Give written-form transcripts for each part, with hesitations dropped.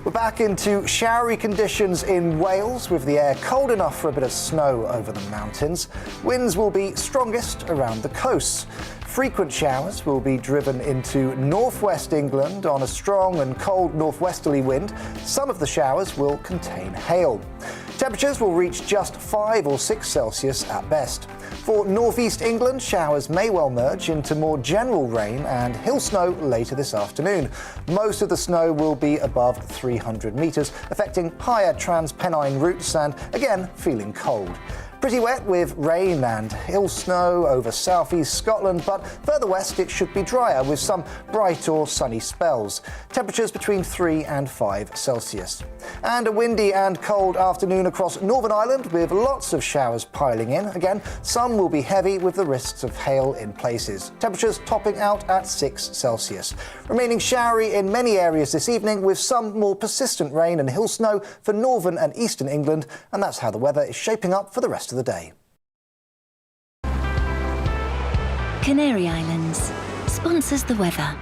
We're back into showery conditions in Wales, with the air cold enough for a bit of snow over the mountains. Winds will be strongest around the coasts. Frequent showers will be driven into northwest England on a strong and cold northwesterly wind. Some of the showers will contain hail. Temperatures will reach just 5 or 6 Celsius at best. For northeast England, showers may well merge into more general rain and hill snow later this afternoon. Most of the snow will be above 300 metres, affecting higher Transpennine routes and, again, feeling cold. Pretty wet with rain and hill snow over southeast Scotland, but further west it should be drier with some bright or sunny spells. Temperatures between 3 and 5 Celsius. And a windy and cold afternoon across Northern Ireland with lots of showers piling in. Again, some will be heavy with the risks of hail in places. Temperatures topping out at 6 Celsius. Remaining showery in many areas this evening with some more persistent rain and hill snow for northern and eastern England, and that's how the weather is shaping up for the rest of the day. Canary Islands sponsors the weather.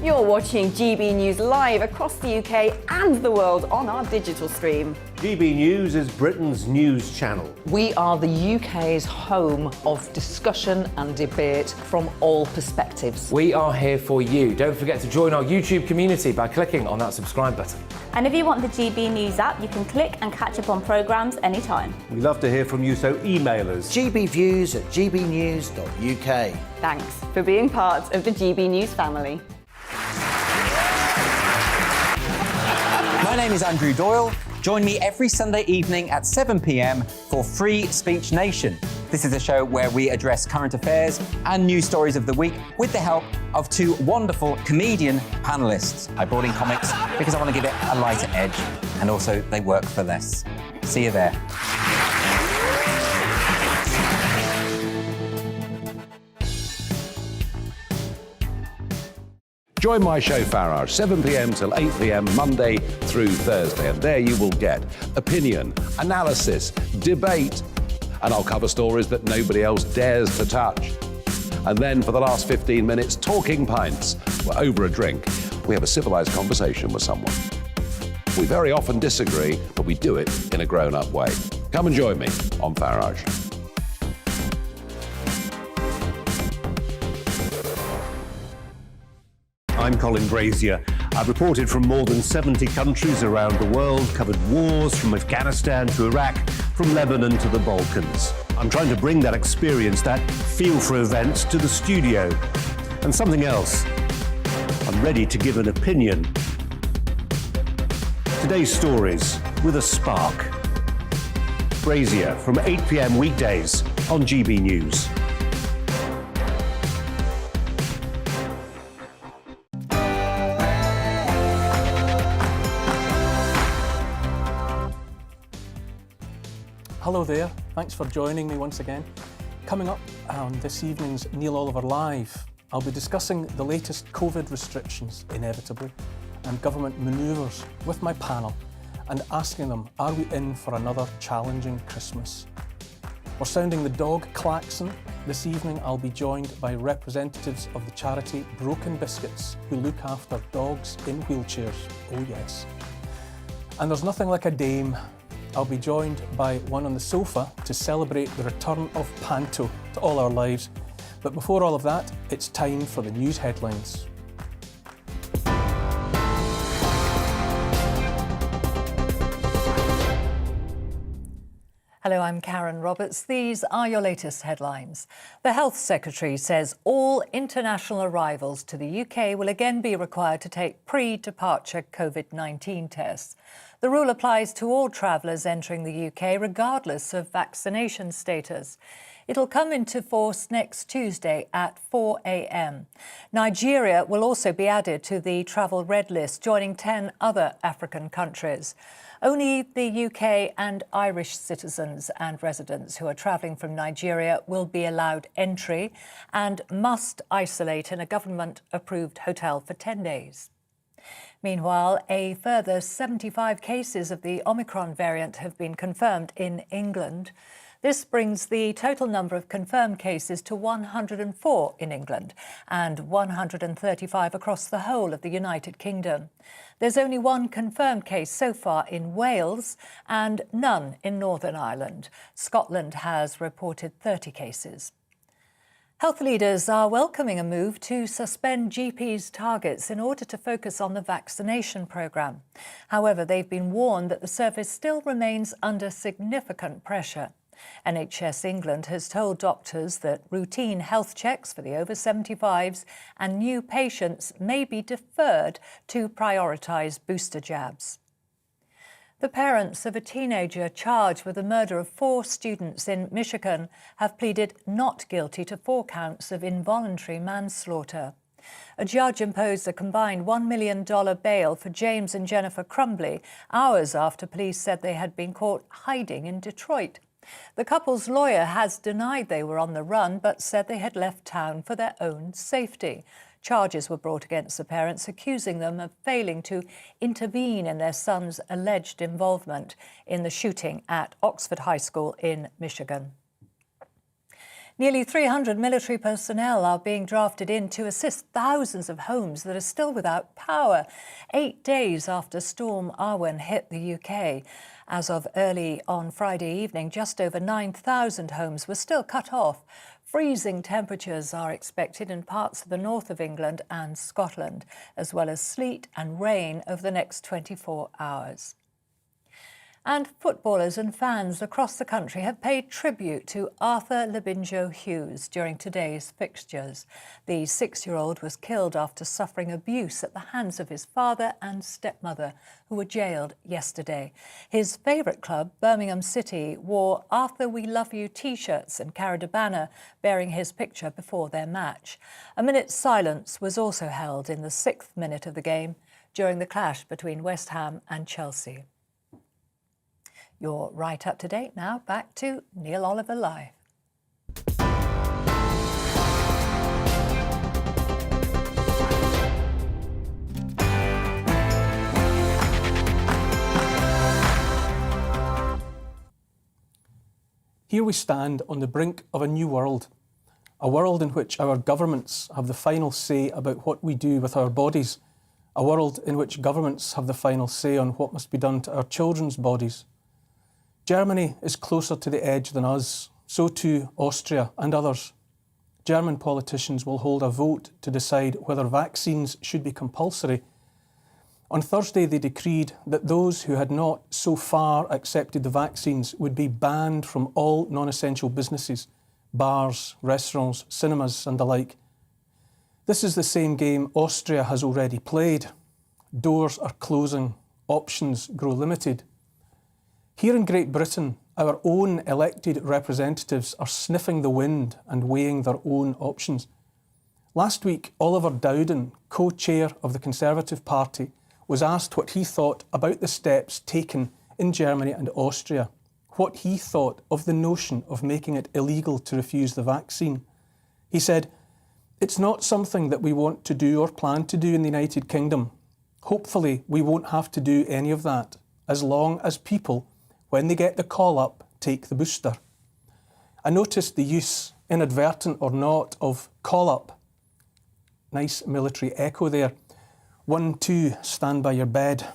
You're watching GB News live across the UK and the world on our digital stream. GB News is Britain's news channel. We are the UK's home of discussion and debate from all perspectives. We are here for you. Don't forget to join our YouTube community by clicking on that subscribe button. And if you want the GB News app, you can click and catch up on programmes anytime. We love to hear from you, so email us. gbviews@gbnews.uk. Thanks for being part of the GB News family. My name is Andrew Doyle. Join me every Sunday evening at 7 p.m. for Free Speech Nation. This is a show where we address current affairs and news stories of the week with the help of 2 wonderful comedian panellists. I brought in comics because I want to give it a lighter edge, and also they work for less. See you there. Join my show Farage, 7 p.m. till 8 p.m. Monday through Thursday, and there you will get opinion, analysis, debate, and I'll cover stories that nobody else dares to touch. And then for the last 15 minutes, talking pints. We're over a drink. We have a civilised conversation with someone. We very often disagree, but we do it in a grown-up way. Come and join me on Farage. I'm Colin Brazier. I've reported from more than 70 countries around the world, covered wars from Afghanistan to Iraq, from Lebanon to the Balkans. I'm trying to bring that experience, that feel for events, to the studio. And something else. I'm ready to give an opinion. Today's stories with a spark. Brazier from 8 p.m. weekdays on GB News. Hello there, thanks for joining me once again. Coming up on this evening's Neil Oliver Live, I'll be discussing the latest COVID restrictions, inevitably, and government manoeuvres with my panel and asking them, are we in for another challenging Christmas? We're sounding the dog klaxon. This evening I'll be joined by representatives of the charity Broken Biscuits, who look after dogs in wheelchairs, oh yes. And there's nothing like a dame. I'll be joined by one on the sofa to celebrate the return of Panto to all our lives. But before all of that, it's time for the news headlines. Hello, I'm Karen Roberts. These are your latest headlines. The Health Secretary says all international arrivals to the UK will again be required to take pre-departure COVID-19 tests. The rule applies to all travellers entering the UK, regardless of vaccination status. It'll come into force next Tuesday at 4 a.m. Nigeria will also be added to the travel red list, joining 10 other African countries. Only the UK and Irish citizens and residents who are travelling from Nigeria will be allowed entry and must isolate in a government-approved hotel for 10 days. Meanwhile, a further 75 cases of the Omicron variant have been confirmed in England. This brings the total number of confirmed cases to 104 in England and 135 across the whole of the United Kingdom. There's only one confirmed case so far in Wales and none in Northern Ireland. Scotland has reported 30 cases. Health leaders are welcoming a move to suspend GPs' targets in order to focus on the vaccination programme. However, they've been warned that the service still remains under significant pressure. NHS England has told doctors that routine health checks for the over 75s and new patients may be deferred to prioritise booster jabs. The parents of a teenager charged with the murder of 4 students in Michigan have pleaded not guilty to 4 counts of involuntary manslaughter. A judge imposed a combined $1 million bail for James and Jennifer Crumbly hours after police said they had been caught hiding in Detroit. The couple's lawyer has denied they were on the run but said they had left town for their own safety. Charges were brought against the parents, accusing them of failing to intervene in their son's alleged involvement in the shooting at Oxford High School in Michigan. Nearly 300 military personnel are being drafted in to assist thousands of homes that are still without power, 8 days after Storm Arwen hit the UK. As of early on Friday evening, just over 9,000 homes were still cut off. Freezing temperatures are expected in parts of the north of England and Scotland, as well as sleet and rain over the next 24 hours. And footballers and fans across the country have paid tribute to Arthur Labinjo Hughes during today's fixtures. The 6-year-old was killed after suffering abuse at the hands of his father and stepmother, who were jailed yesterday. His favourite club, Birmingham City, wore Arthur We Love You t-shirts and carried a banner bearing his picture before their match. A minute's silence was also held in the 6th minute of the game during the clash between West Ham and Chelsea. You're right up to date now. Back to Neil Oliver Live. Here we stand on the brink of a new world, a world in which our governments have the final say about what we do with our bodies, a world in which governments have the final say on what must be done to our children's bodies. Germany is closer to the edge than us, so too Austria and others. German politicians will hold a vote to decide whether vaccines should be compulsory. On Thursday, they decreed that those who had not so far accepted the vaccines would be banned from all non-essential businesses, bars, restaurants, cinemas and the like. This is the same game Austria has already played. Doors are closing, options grow limited. Here in Great Britain, our own elected representatives are sniffing the wind and weighing their own options. Last week, Oliver Dowden, co-chair of the Conservative Party, was asked what he thought about the steps taken in Germany and Austria, what he thought of the notion of making it illegal to refuse the vaccine. He said, "It's not something that we want to do or plan to do in the United Kingdom. Hopefully, we won't have to do any of that, as long as people, when they get the call up, take the booster." I noticed the use, inadvertent or not, of call up. Nice military echo there. 1, 2, stand by your bed.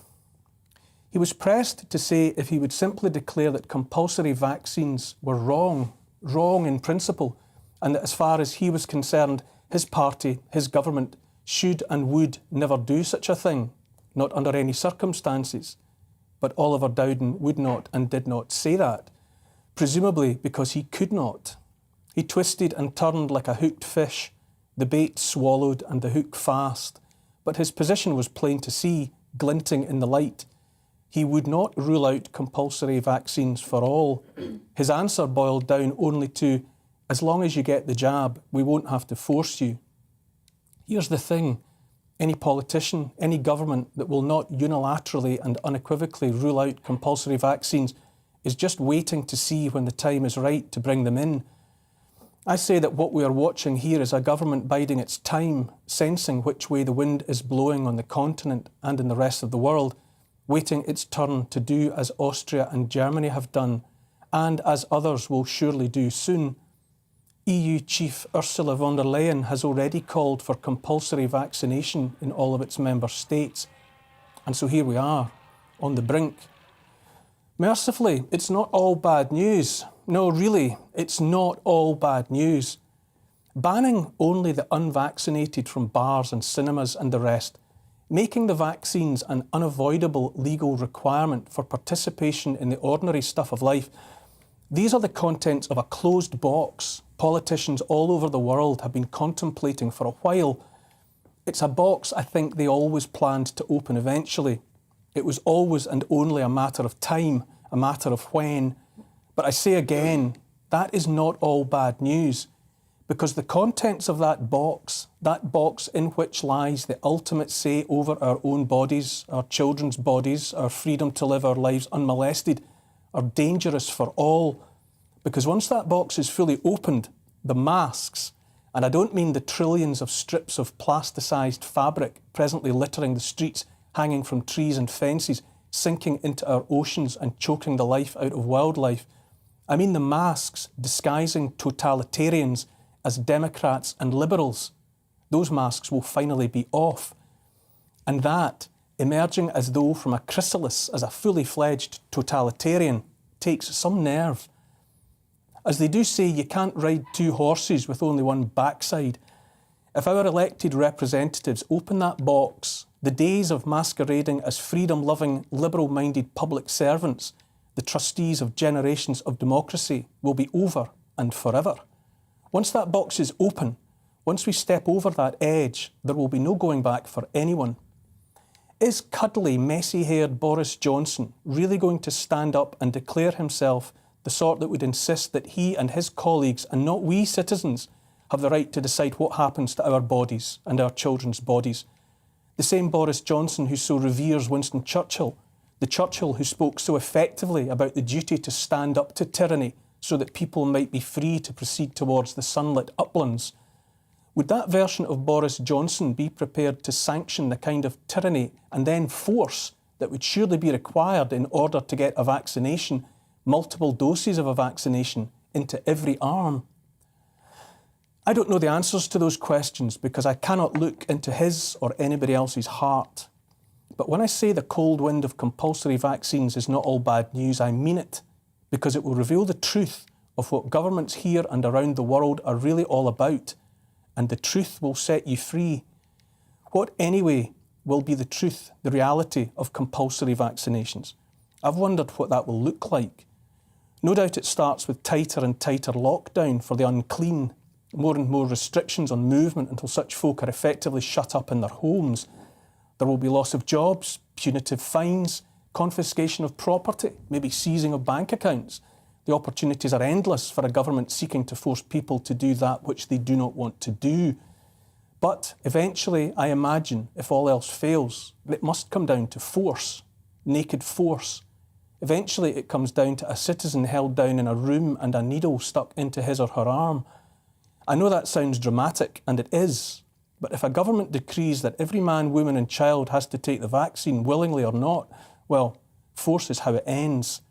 He was pressed to say if he would simply declare that compulsory vaccines were wrong in principle, and that as far as he was concerned, his party, his government, should and would never do such a thing, not under any circumstances. But Oliver Dowden would not and did not say that, presumably because he could not. He twisted and turned like a hooked fish, the bait swallowed and the hook fast, but his position was plain to see, glinting in the light. He would not rule out compulsory vaccines for all. His answer boiled down only to, as long as you get the jab, we won't have to force you. Here's the thing. Any politician, any government that will not unilaterally and unequivocally rule out compulsory vaccines is just waiting to see when the time is right to bring them in. I say that what we are watching here is a government biding its time, sensing which way the wind is blowing on the continent and in the rest of the world, waiting its turn to do as Austria and Germany have done, and as others will surely do soon. EU Chief Ursula von der Leyen has already called for compulsory vaccination in all of its member states. And so here we are, on the brink. Mercifully, it's not all bad news. No, really, it's not all bad news. Banning only the unvaccinated from bars and cinemas and the rest, making the vaccines an unavoidable legal requirement for participation in the ordinary stuff of life, these are the contents of a closed box politicians all over the world have been contemplating for a while. It's a box I think they always planned to open eventually. It was always and only a matter of time, a matter of when. But I say again, that is not all bad news, because the contents of that box in which lies the ultimate say over our own bodies, our children's bodies, our freedom to live our lives unmolested, are dangerous for all. Because once that box is fully opened, the masks, and I don't mean the trillions of strips of plasticized fabric presently littering the streets, hanging from trees and fences, sinking into our oceans and choking the life out of wildlife. I mean the masks disguising totalitarians as Democrats and liberals. Those masks will finally be off. And that, emerging as though from a chrysalis as a fully fledged totalitarian, takes some nerve. As they do say, you can't ride two horses with only one backside. If our elected representatives open that box, the days of masquerading as freedom-loving, liberal-minded public servants, the trustees of generations of democracy, will be over and forever. Once that box is open, once we step over that edge, there will be no going back for anyone. Is cuddly, messy-haired Boris Johnson really going to stand up and declare himself the sort that would insist that he and his colleagues, and not we citizens, have the right to decide what happens to our bodies and our children's bodies? The same Boris Johnson who so reveres Winston Churchill, the Churchill who spoke so effectively about the duty to stand up to tyranny so that people might be free to proceed towards the sunlit uplands. Would that version of Boris Johnson be prepared to sanction the kind of tyranny and then force that would surely be required in order to get a vaccination, multiple doses of a vaccination, into every arm? I don't know the answers to those questions because I cannot look into his or anybody else's heart. But when I say the cold wind of compulsory vaccines is not all bad news, I mean it, because it will reveal the truth of what governments here and around the world are really all about, and the truth will set you free. What anyway will be the truth, the reality of compulsory vaccinations? I've wondered what that will look like. No doubt it starts with tighter and tighter lockdown for the unclean, more and more restrictions on movement until such folk are effectively shut up in their homes. There will be loss of jobs, punitive fines, confiscation of property, maybe seizing of bank accounts. The opportunities are endless for a government seeking to force people to do that which they do not want to do. But eventually, I imagine, if all else fails, it must come down to force, naked force. Eventually, it comes down to a citizen held down in a room and a needle stuck into his or her arm. I know that sounds dramatic, and it is, but if a government decrees that every man, woman and child has to take the vaccine, willingly or not, well, force is how it ends.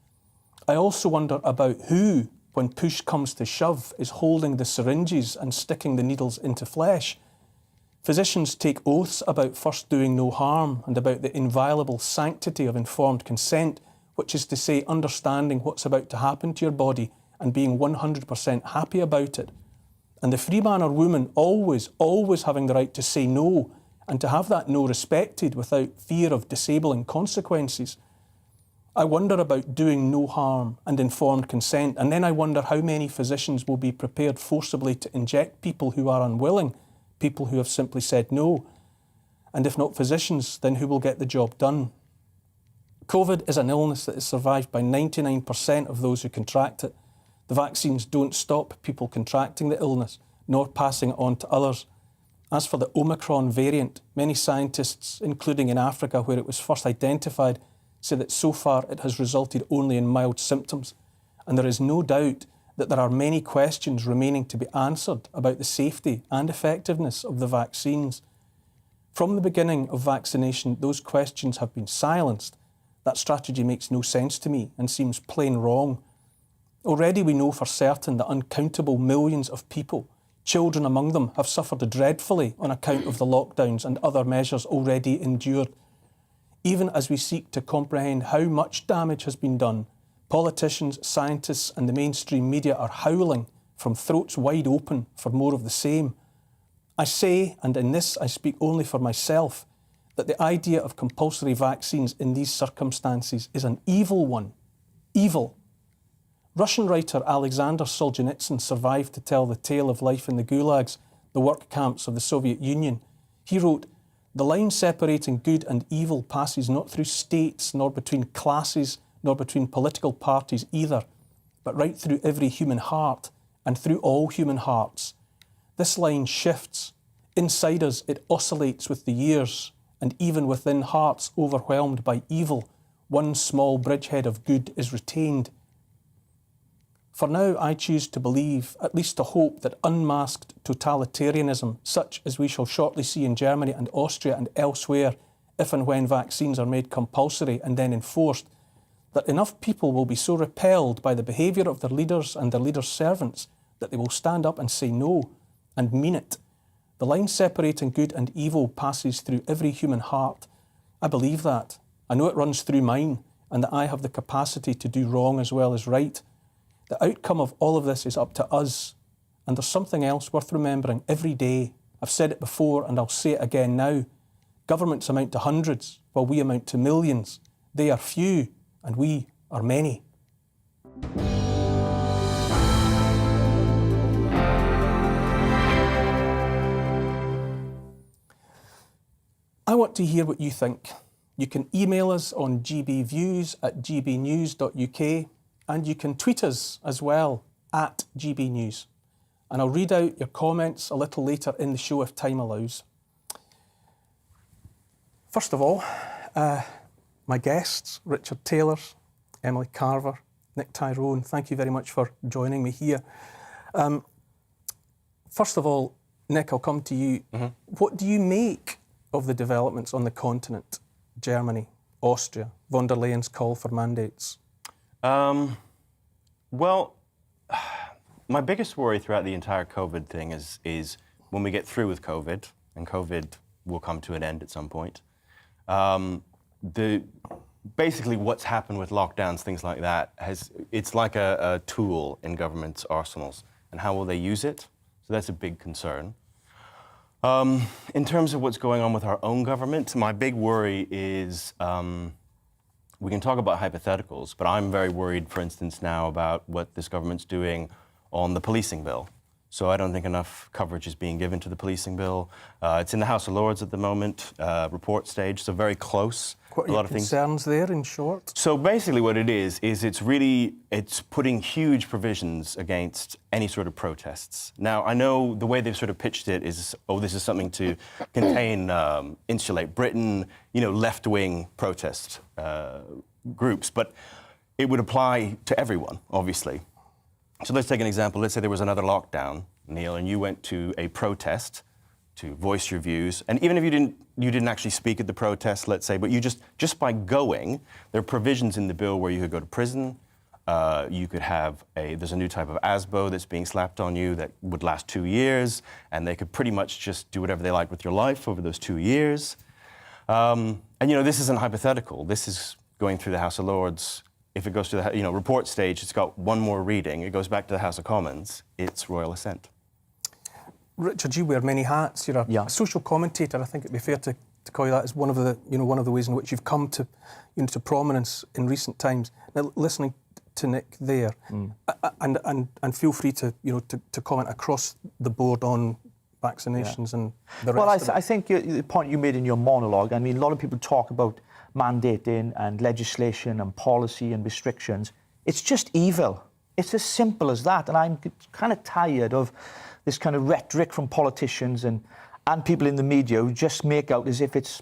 I also wonder about who, when push comes to shove, is holding the syringes and sticking the needles into flesh. Physicians take oaths about first doing no harm and about the inviolable sanctity of informed consent, which is to say understanding what's about to happen to your body and being 100% happy about it. And the free man or woman always having the right to say no and to have that no respected without fear of disabling consequences. I wonder about doing no harm and informed consent, and then I wonder how many physicians will be prepared forcibly to inject people who are unwilling, people who have simply said no. And if not physicians, then who will get the job done? COVID is an illness that is survived by 99% of those who contract it. The vaccines don't stop people contracting the illness, nor passing it on to others. As for the Omicron variant, many scientists, including in Africa where it was first identified, say that so far it has resulted only in mild symptoms. And there is no doubt that there are many questions remaining to be answered about the safety and effectiveness of the vaccines. From the beginning of vaccination, those questions have been silenced. That strategy makes no sense to me and seems plain wrong. Already we know for certain that uncountable millions of people, children among them, have suffered dreadfully on account of the lockdowns and other measures already endured. Even as we seek to comprehend how much damage has been done, politicians, scientists and the mainstream media are howling from throats wide open for more of the same. I say, and in this I speak only for myself, that the idea of compulsory vaccines in these circumstances is an evil one. Evil. Russian writer Alexander Solzhenitsyn survived to tell the tale of life in the gulags, the work camps of the Soviet Union. He wrote, "The line separating good and evil passes not through states, nor between classes, nor between political parties either, but right through every human heart and through all human hearts. This line shifts. Inside us it oscillates with the years, and even within hearts overwhelmed by evil, one small bridgehead of good is retained. For now, I choose to believe, at least to hope, that unmasked totalitarianism, such as we shall shortly see in Germany and Austria and elsewhere, if and when vaccines are made compulsory and then enforced, that enough people will be so repelled by the behaviour of their leaders and their leaders' servants that they will stand up and say no, and mean it. The line separating good and evil passes through every human heart. I believe that. I know it runs through mine, and that I have the capacity to do wrong as well as right. The outcome of all of this is up to us. And there's something else worth remembering every day. I've said it before and I'll say it again now. Governments amount to hundreds, while we amount to millions. They are few, and we are many." I want to hear what you think. You can email us on gbviews@gbnews.uk, and you can tweet us as well at GBNews. And I'll read out your comments a little later in the show if time allows. First of all, my guests, Richard Taylor, Emily Carver, Nick Tyrone, thank you very much for joining me here. First of all, Nick, I'll come to you. What do you make of the developments on the continent? Germany, Austria, von der Leyen's call for mandates? Well, my biggest worry throughout the entire COVID thing is when we get through with COVID, and COVID will come to an end at some point, basically what's happened with lockdowns, things like that, it's like a tool in government's arsenals. And how will they use it? So that's a big concern. In terms of what's going on with our own government, my big worry is, we can talk about hypotheticals, but I'm very worried, for instance, now about what this government's doing on the policing bill. So I don't think enough coverage is being given to the policing bill. It's in the House of Lords at the moment, report stage, so very close. What are your concerns there, in short? So basically what it is it's putting huge provisions against any sort of protests. Now, I know the way they've sort of pitched it is, this is something to contain, insulate Britain, left-wing protest groups, but it would apply to everyone, obviously. So let's take an example. Let's say there was another lockdown, Neil, and you went to a protest to voice your views, and even if you didn't actually speak at the protest, let's say, but you just by going, there are provisions in the bill where you could go to prison. You could have there's a new type of ASBO that's being slapped on you that would last 2 years, and they could pretty much just do whatever they like with your life over those 2 years. And this isn't hypothetical. This is going through the House of Lords. If it goes to the report stage, it's got one more reading. It goes back to the House of Commons. It's royal assent. Richard, you wear many hats. You're a social commentator. I think it'd be fair to call you that as one of the ways in which you've come to to prominence in recent times. Now, listening to Nick there, and feel free to comment across the board on vaccinations and the rest. Well, I think the point you made in your monologue. I mean, a lot of people talk about mandating and legislation and policy and restrictions. It's just evil. It's as simple as that. And I'm kind of tired of this kind of rhetoric from politicians and people in the media who just make out as if it's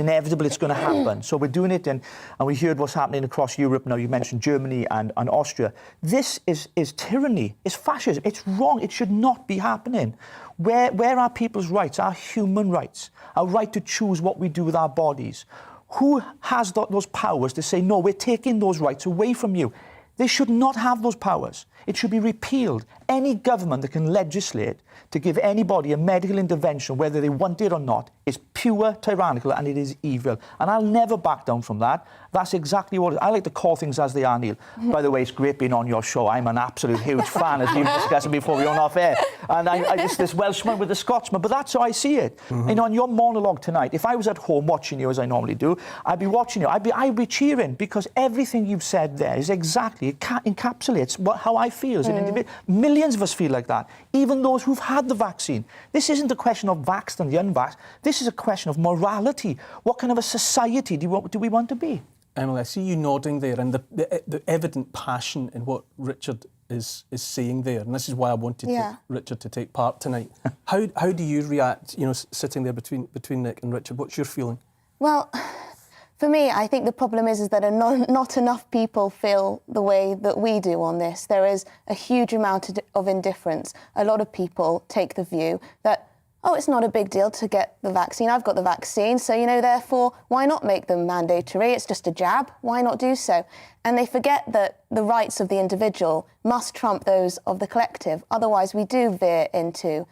inevitable, it's going to happen. So we're doing it, and we heard what's happening across Europe now. You mentioned Germany and Austria. This is tyranny. It's fascism. It's wrong. It should not be happening. Where are people's rights, our human rights, our right to choose what we do with our bodies? Who has those powers to say, no, we're taking those rights away from you? They should not have those powers. It should be repealed. Any government that can legislate to give anybody a medical intervention, whether they want it or not, is pure tyrannical and it is evil. And I'll never back down from that. That's exactly what it is. I like to call things as they are, Neil. By the way, it's great being on your show. I'm an absolute huge fan, as you've discussed before we went off air. And I just this Welshman with the Scotsman, but that's how I see it. You know, on your monologue tonight, if I was at home watching you as I normally do, I'd be watching you. I'd be cheering, because everything you've said there is exactly, it encapsulates how I feel as an individual. Millions of us feel like that, even those who've had the vaccine. This isn't a question of vaxxed and the unvaxxed. This is a question of morality. What kind of a society do we want to be? Emily, I see you nodding there, and the evident passion in what Richard is saying there, and this is why I wanted Richard to take part tonight. How do you react, you know, sitting there between Nick and Richard? What's your feeling? Well, for me, I think the problem is that not enough people feel the way that we do on this. There is a huge amount of indifference. A lot of people take the view that, oh, it's not a big deal to get the vaccine. I've got the vaccine, so, you know, therefore, why not make them mandatory? It's just a jab. Why not do so? And they forget that the rights of the individual must trump those of the collective. Otherwise, we do veer into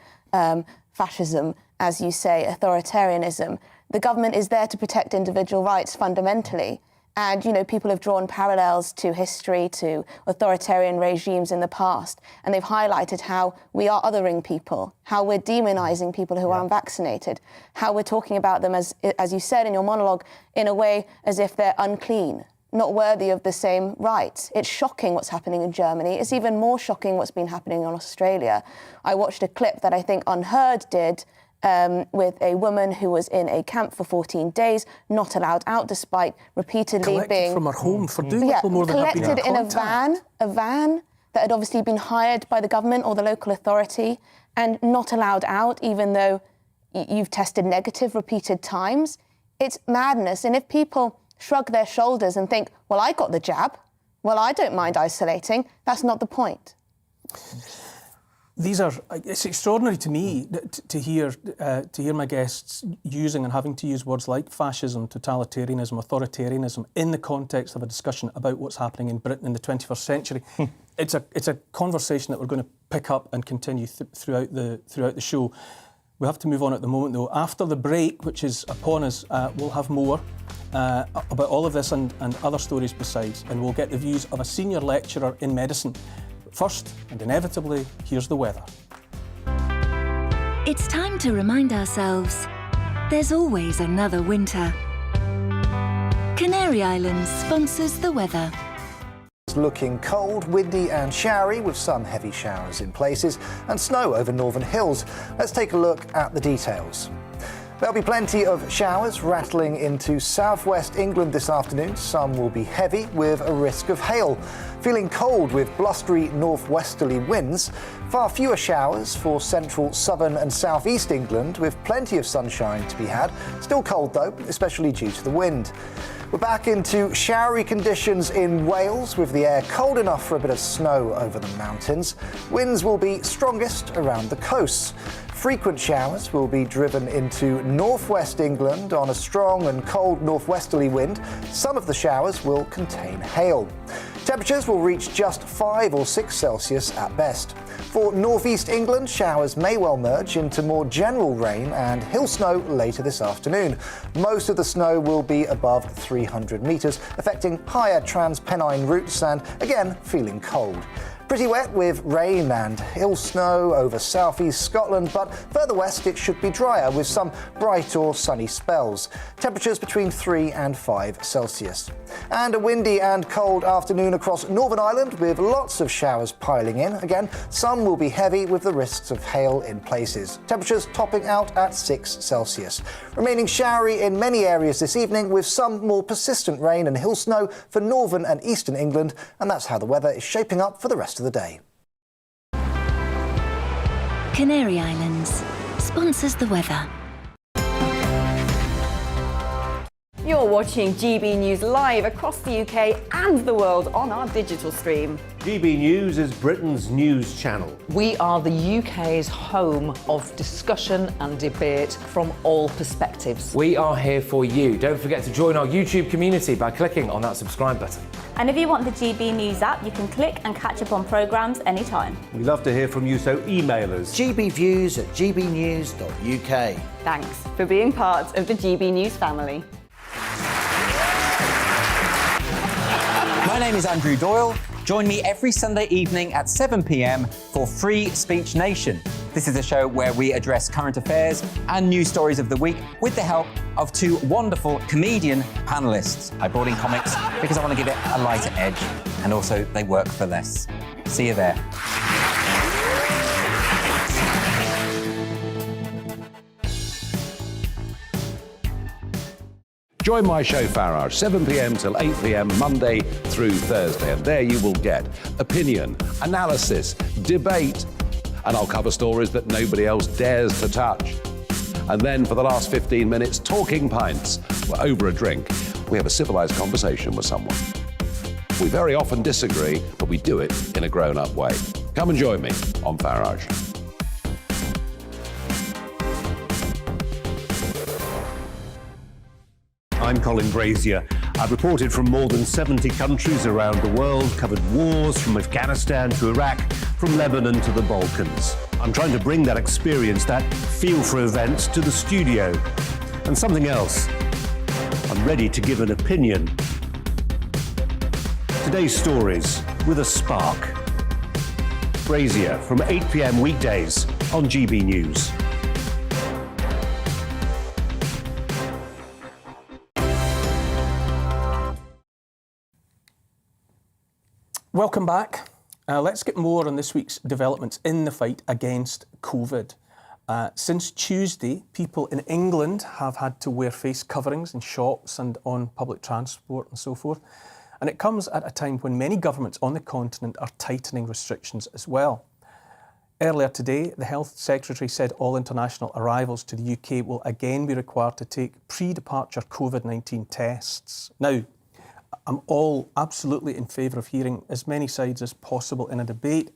fascism, as you say, authoritarianism. The government is there to protect individual rights fundamentally. And, you know, people have drawn parallels to history, to authoritarian regimes in the past, and they've highlighted how we are othering people, how we're demonising people who are unvaccinated, how we're talking about them, as you said in your monologue, in a way as if they're unclean, not worthy of the same rights. It's shocking what's happening in Germany. It's even more shocking what's been happening in Australia. I watched a clip that I think Unheard did, with a woman who was in a camp for 14 days, not allowed out despite repeatedly being... from her home for doing little more than having collected in a van that had obviously been hired by the government or the local authority, and not allowed out even though you've tested negative repeated times. It's madness. And if people shrug their shoulders and think, well, I got the jab, well, I don't mind isolating, that's not the point. It's extraordinary to me to hear my guests using and having to use words like fascism, totalitarianism, authoritarianism in the context of a discussion about what's happening in Britain in the 21st century. It's a conversation that we're going to pick up and continue throughout the show. We have to move on at the moment, though. After the break, which is upon us, we'll have more about all of this and other stories besides, and we'll get the views of a senior lecturer in medicine. First, and inevitably, here's the weather. It's time to remind ourselves there's always another winter. Canary Islands sponsors the weather. It's looking cold, windy and showery, with some heavy showers in places and snow over northern hills. Let's take a look at the details. There'll be plenty of showers rattling into southwest England this afternoon. Some will be heavy with a risk of hail. Feeling cold with blustery northwesterly winds. Far fewer showers for central, southern and southeast England, with plenty of sunshine to be had. Still cold though, especially due to the wind. We're back into showery conditions in Wales, with the air cold enough for a bit of snow over the mountains. Winds will be strongest around the coasts. Frequent showers will be driven into northwest England on a strong and cold northwesterly wind. Some of the showers will contain hail. Temperatures will reach just 5 or 6 Celsius at best. For northeast England, showers may well merge into more general rain and hill snow later this afternoon. Most of the snow will be above 300 metres, affecting higher Transpennine routes and, again, feeling cold. Pretty wet with rain and hill snow over southeast Scotland, but further west it should be drier with some bright or sunny spells. Temperatures between 3 and 5 Celsius. And a windy and cold afternoon across Northern Ireland with lots of showers piling in. Again, some will be heavy with the risks of hail in places. Temperatures topping out at 6 Celsius. Remaining showery in many areas this evening with some more persistent rain and hill snow for northern and eastern England, and that's how the weather is shaping up for the rest of the day. Canary Islands sponsors the weather. You're watching GB News live across the UK and the world on our digital stream. GB News is Britain's news channel. We are the UK's home of discussion and debate from all perspectives. We are here for you. Don't forget to join our YouTube community by clicking on that subscribe button. And if you want the GB News app, you can click and catch up on programmes anytime. We love to hear from you, so email us. gbviews@gbnews.uk. Thanks for being part of the GB News family. My name is Andrew Doyle. Join me every Sunday evening at 7 p.m. for Free Speech Nation. This is a show where we address current affairs and news stories of the week with the help of two wonderful comedian panellists. I brought in comics because I want to give it a lighter edge, and also they work for less. See you there. Join my show Farage, 7 p.m. till 8 p.m. Monday through Thursday, and there you will get opinion, analysis, debate, and I'll cover stories that nobody else dares to touch. And then for the last 15 minutes, talking pints. We're over a drink. We have a civilised conversation with someone. We very often disagree, but we do it in a grown-up way. Come and join me on Farage. I'm Colin Brazier. I've reported from more than 70 countries around the world, covered wars from Afghanistan to Iraq, from Lebanon to the Balkans. I'm trying to bring that experience, that feel for events, to the studio. And something else, I'm ready to give an opinion. Today's stories with a spark. Brazier from 8 p.m. weekdays on GB News. Welcome back. Let's get more on this week's developments in the fight against COVID. Since Tuesday, people in England have had to wear face coverings in shops and on public transport and so forth. And it comes at a time when many governments on the continent are tightening restrictions as well. Earlier today, the Health Secretary said all international arrivals to the UK will again be required to take pre-departure COVID-19 tests. Now, I'm all absolutely in favour of hearing as many sides as possible in a debate.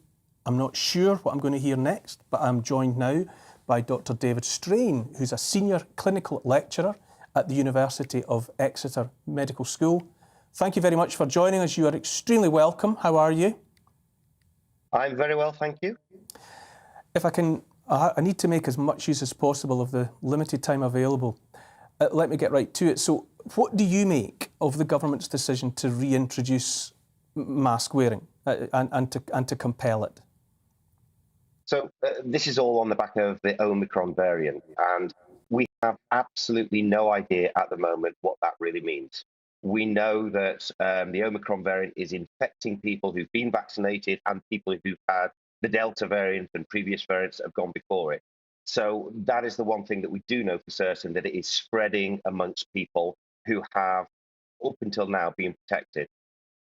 I'm not sure what I'm going to hear next, but I'm joined now by Dr. David Strain, who's a senior clinical lecturer at the University of Exeter Medical School. Thank you very much for joining us. You are extremely welcome. How are you? I'm very well, thank you. If I can, I need to make as much use as possible of the limited time available. Let me get right to it. So, what do you make of the government's decision to reintroduce mask wearing and to compel it? So this is all on the back of the Omicron variant, and we have absolutely no idea at the moment what that really means. We know that the Omicron variant is infecting people who've been vaccinated and people who've had the Delta variant and previous variants that have gone before it. So that is the one thing that we do know for certain, that it is spreading amongst people who have, up until now, been protected.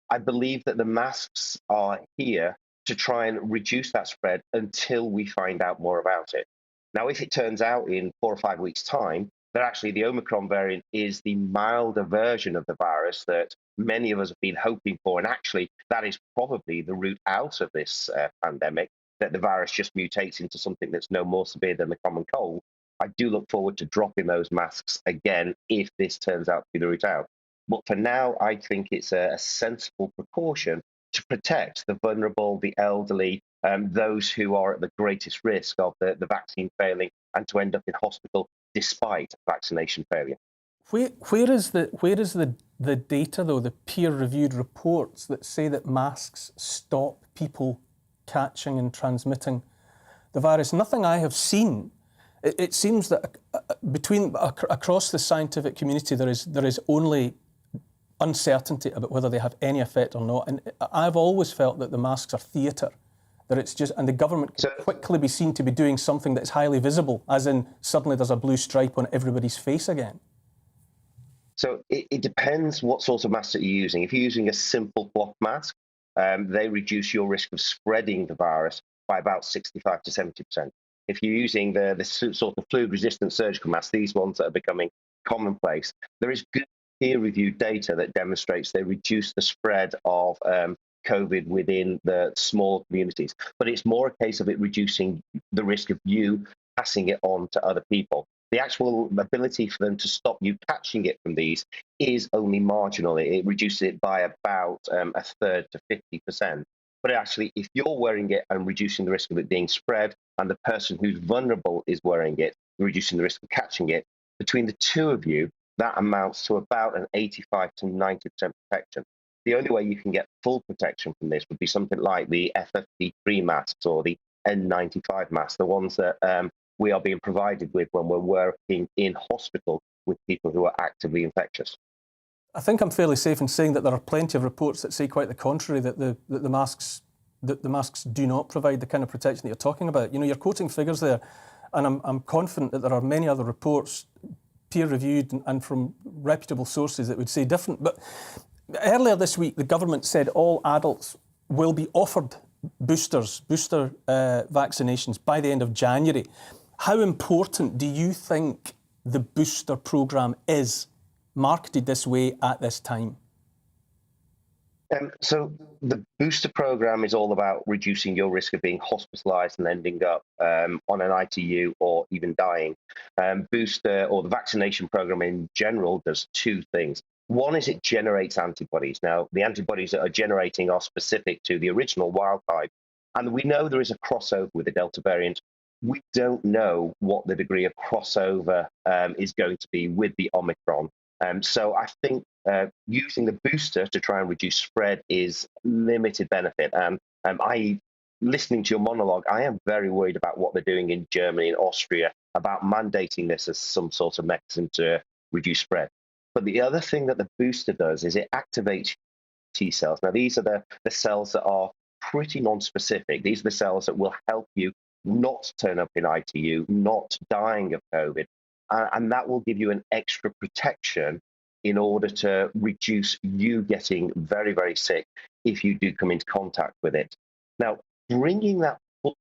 I believe that the masks are here to try and reduce that spread until we find out more about it. Now, if it turns out in 4 or 5 weeks' time that actually the Omicron variant is the milder version of the virus that many of us have been hoping for, and actually that is probably the route out of this pandemic, that the virus just mutates into something that's no more severe than the common cold, I do look forward to dropping those masks again if this turns out to be the route out. But for now, I think it's a sensible precaution to protect the vulnerable, the elderly, those who are at the greatest risk of the vaccine failing and to end up in hospital despite vaccination failure. Where is the data, though, the peer-reviewed reports that say that masks stop people catching and transmitting the virus? Nothing I have seen. It seems that across the scientific community there is only uncertainty about whether they have any effect or not. And I've always felt that the masks are theatre, that it's just, and the government can quickly be seen to be doing something that's highly visible, as in suddenly there's a blue stripe on everybody's face again. So it depends what sort of mask that you're using. If you're using a simple cloth mask, they reduce your risk of spreading the virus by about 65 to 70%. If you're using the sort of fluid-resistant surgical masks, these ones that are becoming commonplace, there is good peer-reviewed data that demonstrates they reduce the spread of COVID within the small communities, but it's more a case of it reducing the risk of you passing it on to other people. The actual ability for them to stop you catching it from these is only marginal. It reduces it by about a third to 50%. But actually, if you're wearing it and reducing the risk of it being spread, and the person who's vulnerable is wearing it, reducing the risk of catching it, between the two of you, that amounts to about an 85 to 90% protection. The only way you can get full protection from this would be something like the FFP3 masks or the N95 masks, the ones that we are being provided with when we're working in hospital with people who are actively infectious. I think I'm fairly safe in saying that there are plenty of reports that say quite the contrary, that the masks do not provide the kind of protection that you're talking about. You know, you're quoting figures there, and I'm confident that there are many other reports, peer-reviewed and from reputable sources, that would say different. But earlier this week, the government said all adults will be offered booster vaccinations by the end of January. How important do you think the booster programme is, marketed this way at this time? So the booster program is all about reducing your risk of being hospitalized and ending up on an ITU or even dying. Booster, or the vaccination program in general, does two things. One is it generates antibodies. Now, the antibodies that are generating are specific to the original wild type. And we know there is a crossover with the Delta variant. We don't know what the degree of crossover is going to be with the Omicron. So I think using the booster to try and reduce spread is limited benefit. Listening to your monologue, I am very worried about what they're doing in Germany and Austria about mandating this as some sort of mechanism to reduce spread. But the other thing that the booster does is it activates T cells. Now, these are the cells that are pretty non-specific. These are the cells that will help you not turn up in ITU, not dying of COVID. And that will give you an extra protection in order to reduce you getting very, very sick if you do come into contact with it. Now, bringing that forward,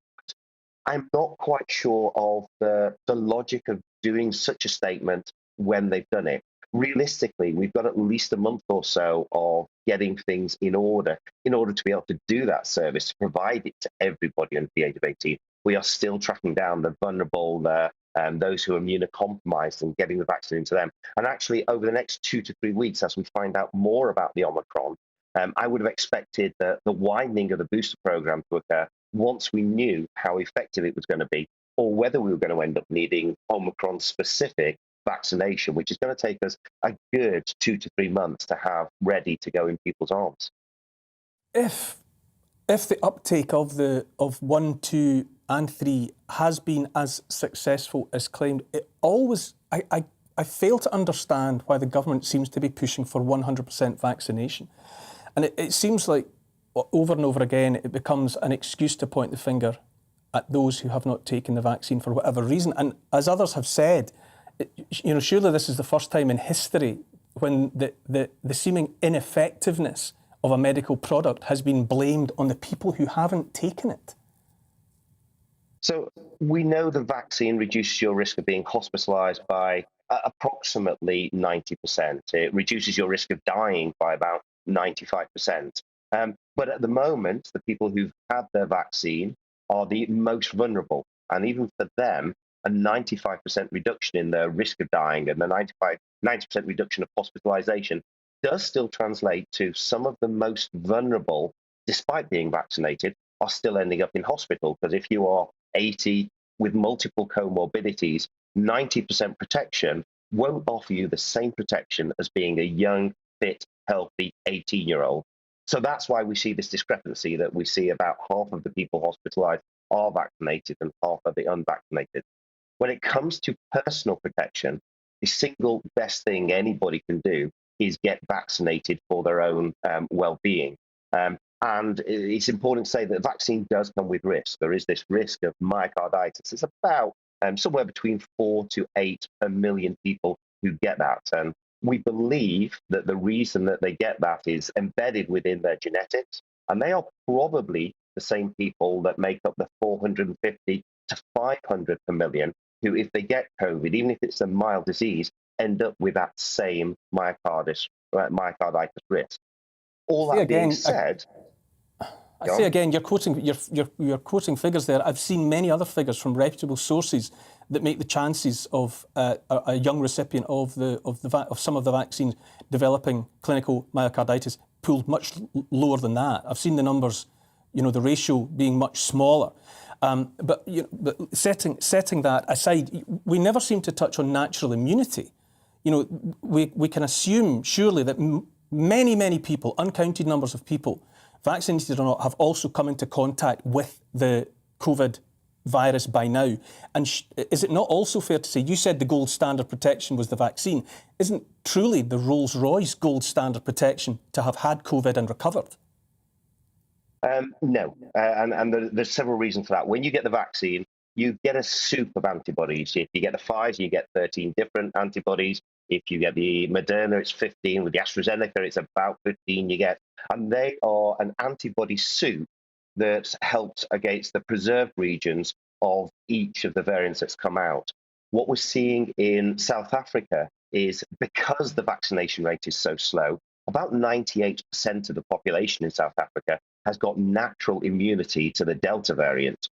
I'm not quite sure of the logic of doing such a statement when they've done it. Realistically, we've got at least a month or so of getting things in order to be able to do that service, to provide it to everybody under the age of 18. We are still tracking down the vulnerable, those who are immunocompromised, and getting the vaccine into them. And actually, over the next 2 to 3 weeks, as we find out more about the Omicron, I would have expected the widening of the booster program to occur once we knew how effective it was going to be, or whether we were going to end up needing Omicron-specific vaccination, which is going to take us a good 2 to 3 months to have ready to go in people's arms. If the uptake of 1, 2, and 3 has been as successful as claimed, I fail to understand why the government seems to be pushing for 100% vaccination. And it seems like over and over again it becomes an excuse to point the finger at those who have not taken the vaccine for whatever reason. And as others have said, surely this is the first time in history when the seeming ineffectiveness of a medical product has been blamed on the people who haven't taken it. So we know the vaccine reduces your risk of being hospitalized by approximately 90%. It reduces your risk of dying by about 95%. But at the moment, the people who've had their vaccine are the most vulnerable. And even for them, a 95% reduction in the risk of dying and the 90% reduction of hospitalization does still translate to some of the most vulnerable, despite being vaccinated, are still ending up in hospital. Because if you are 80 with multiple comorbidities, 90% protection won't offer you the same protection as being a young, fit, healthy 18-year-old. So that's why we see this discrepancy that we see about half of the people hospitalized are vaccinated and half of the unvaccinated. When it comes to personal protection, the single best thing anybody can do is get vaccinated for their own well-being. And it's important to say that the vaccine does come with risk. There is this risk of myocarditis. It's about somewhere between 4 to 8 per million people who get that. And we believe that the reason that they get that is embedded within their genetics. And they are probably the same people that make up the 450 to 500 per million who, if they get COVID, even if it's a mild disease, end up with that same myocarditis risk. All that being said, I say again, you're quoting figures there. I've seen many other figures from reputable sources that make the chances of a young recipient of some of the vaccines developing clinical myocarditis pooled much lower than that. I've seen the numbers, the ratio being much smaller. But setting that aside, we never seem to touch on natural immunity. We can assume surely that many people, uncounted numbers of people, vaccinated or not, have also come into contact with the COVID virus by now. And is it not also fair to say, you said the gold standard protection was the vaccine, isn't truly the Rolls-Royce gold standard protection to have had COVID and recovered? No, and there's several reasons for that. When you get the vaccine, you get a soup of antibodies. If you get the Pfizer, you get 13 different antibodies. If you get the Moderna, it's 15. With the AstraZeneca, it's about 15 you get. And they are an antibody soup that helps against the preserved regions of each of the variants that's come out. What we're seeing in South Africa is, because the vaccination rate is so slow, about 98% of the population in South Africa has got natural immunity to the Delta variant.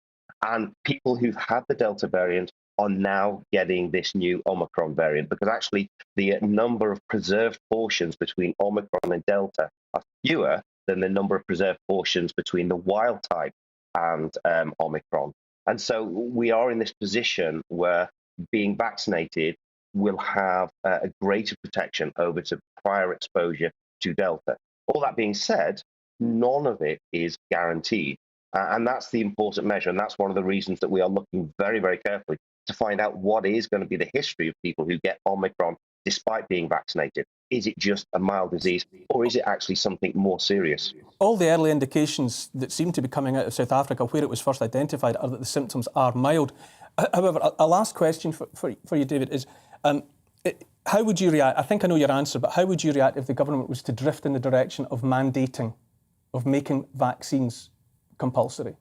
And people who've had the Delta variant are now getting this new Omicron variant, because actually the number of preserved portions between Omicron and Delta are fewer than the number of preserved portions between the wild type and Omicron. And so we are in this position where being vaccinated will have a greater protection over to prior exposure to Delta. All that being said, none of it is guaranteed. And that's the important measure. And that's one of the reasons that we are looking very, very carefully to find out what is going to be the history of people who get Omicron despite being vaccinated. Is it just a mild disease, or is it actually something more serious? All the early indications that seem to be coming out of South Africa, where it was first identified, are that the symptoms are mild. However, a last question for you, David, is how would you react? I think I know your answer, but how would you react if the government was to drift in the direction of mandating, of making vaccines compulsory?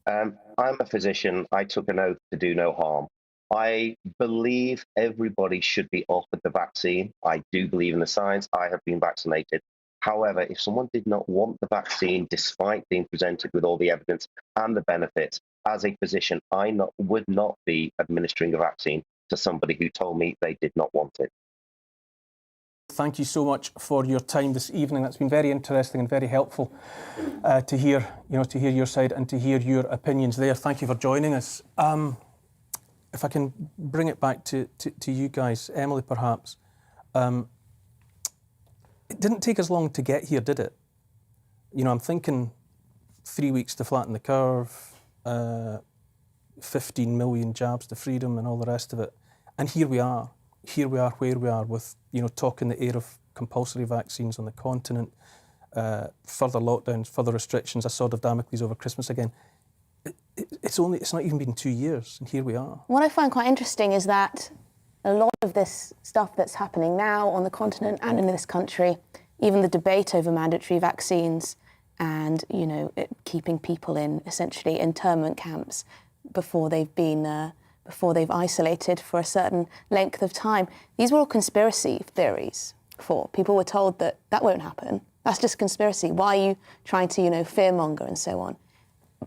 I'm a physician. I took an oath to do no harm. I believe everybody should be offered the vaccine. I do believe in the science. I have been vaccinated. However, if someone did not want the vaccine, despite being presented with all the evidence and the benefits, as a physician, I would not be administering a vaccine to somebody who told me they did not want it. Thank you so much for your time this evening. That's been very interesting and very helpful to hear your side and to hear your opinions there. Thank you for joining us. If I can bring it back to you guys, Emily, perhaps. It didn't take us long to get here, did it? I'm thinking 3 weeks to flatten the curve, 15 million jabs to freedom and all the rest of it. And here we are where we are with, talk in the air of compulsory vaccines on the continent, further lockdowns, further restrictions, a sword of Damocles over Christmas again. It's not even been 2 years, and here we are. What I find quite interesting is that a lot of this stuff that's happening now on the continent and in this country, even the debate over mandatory vaccines and, keeping people in essentially internment camps before they've isolated for a certain length of time. These were all conspiracy theories before. People were told that won't happen. That's just conspiracy. Why are you trying to, fearmonger and so on?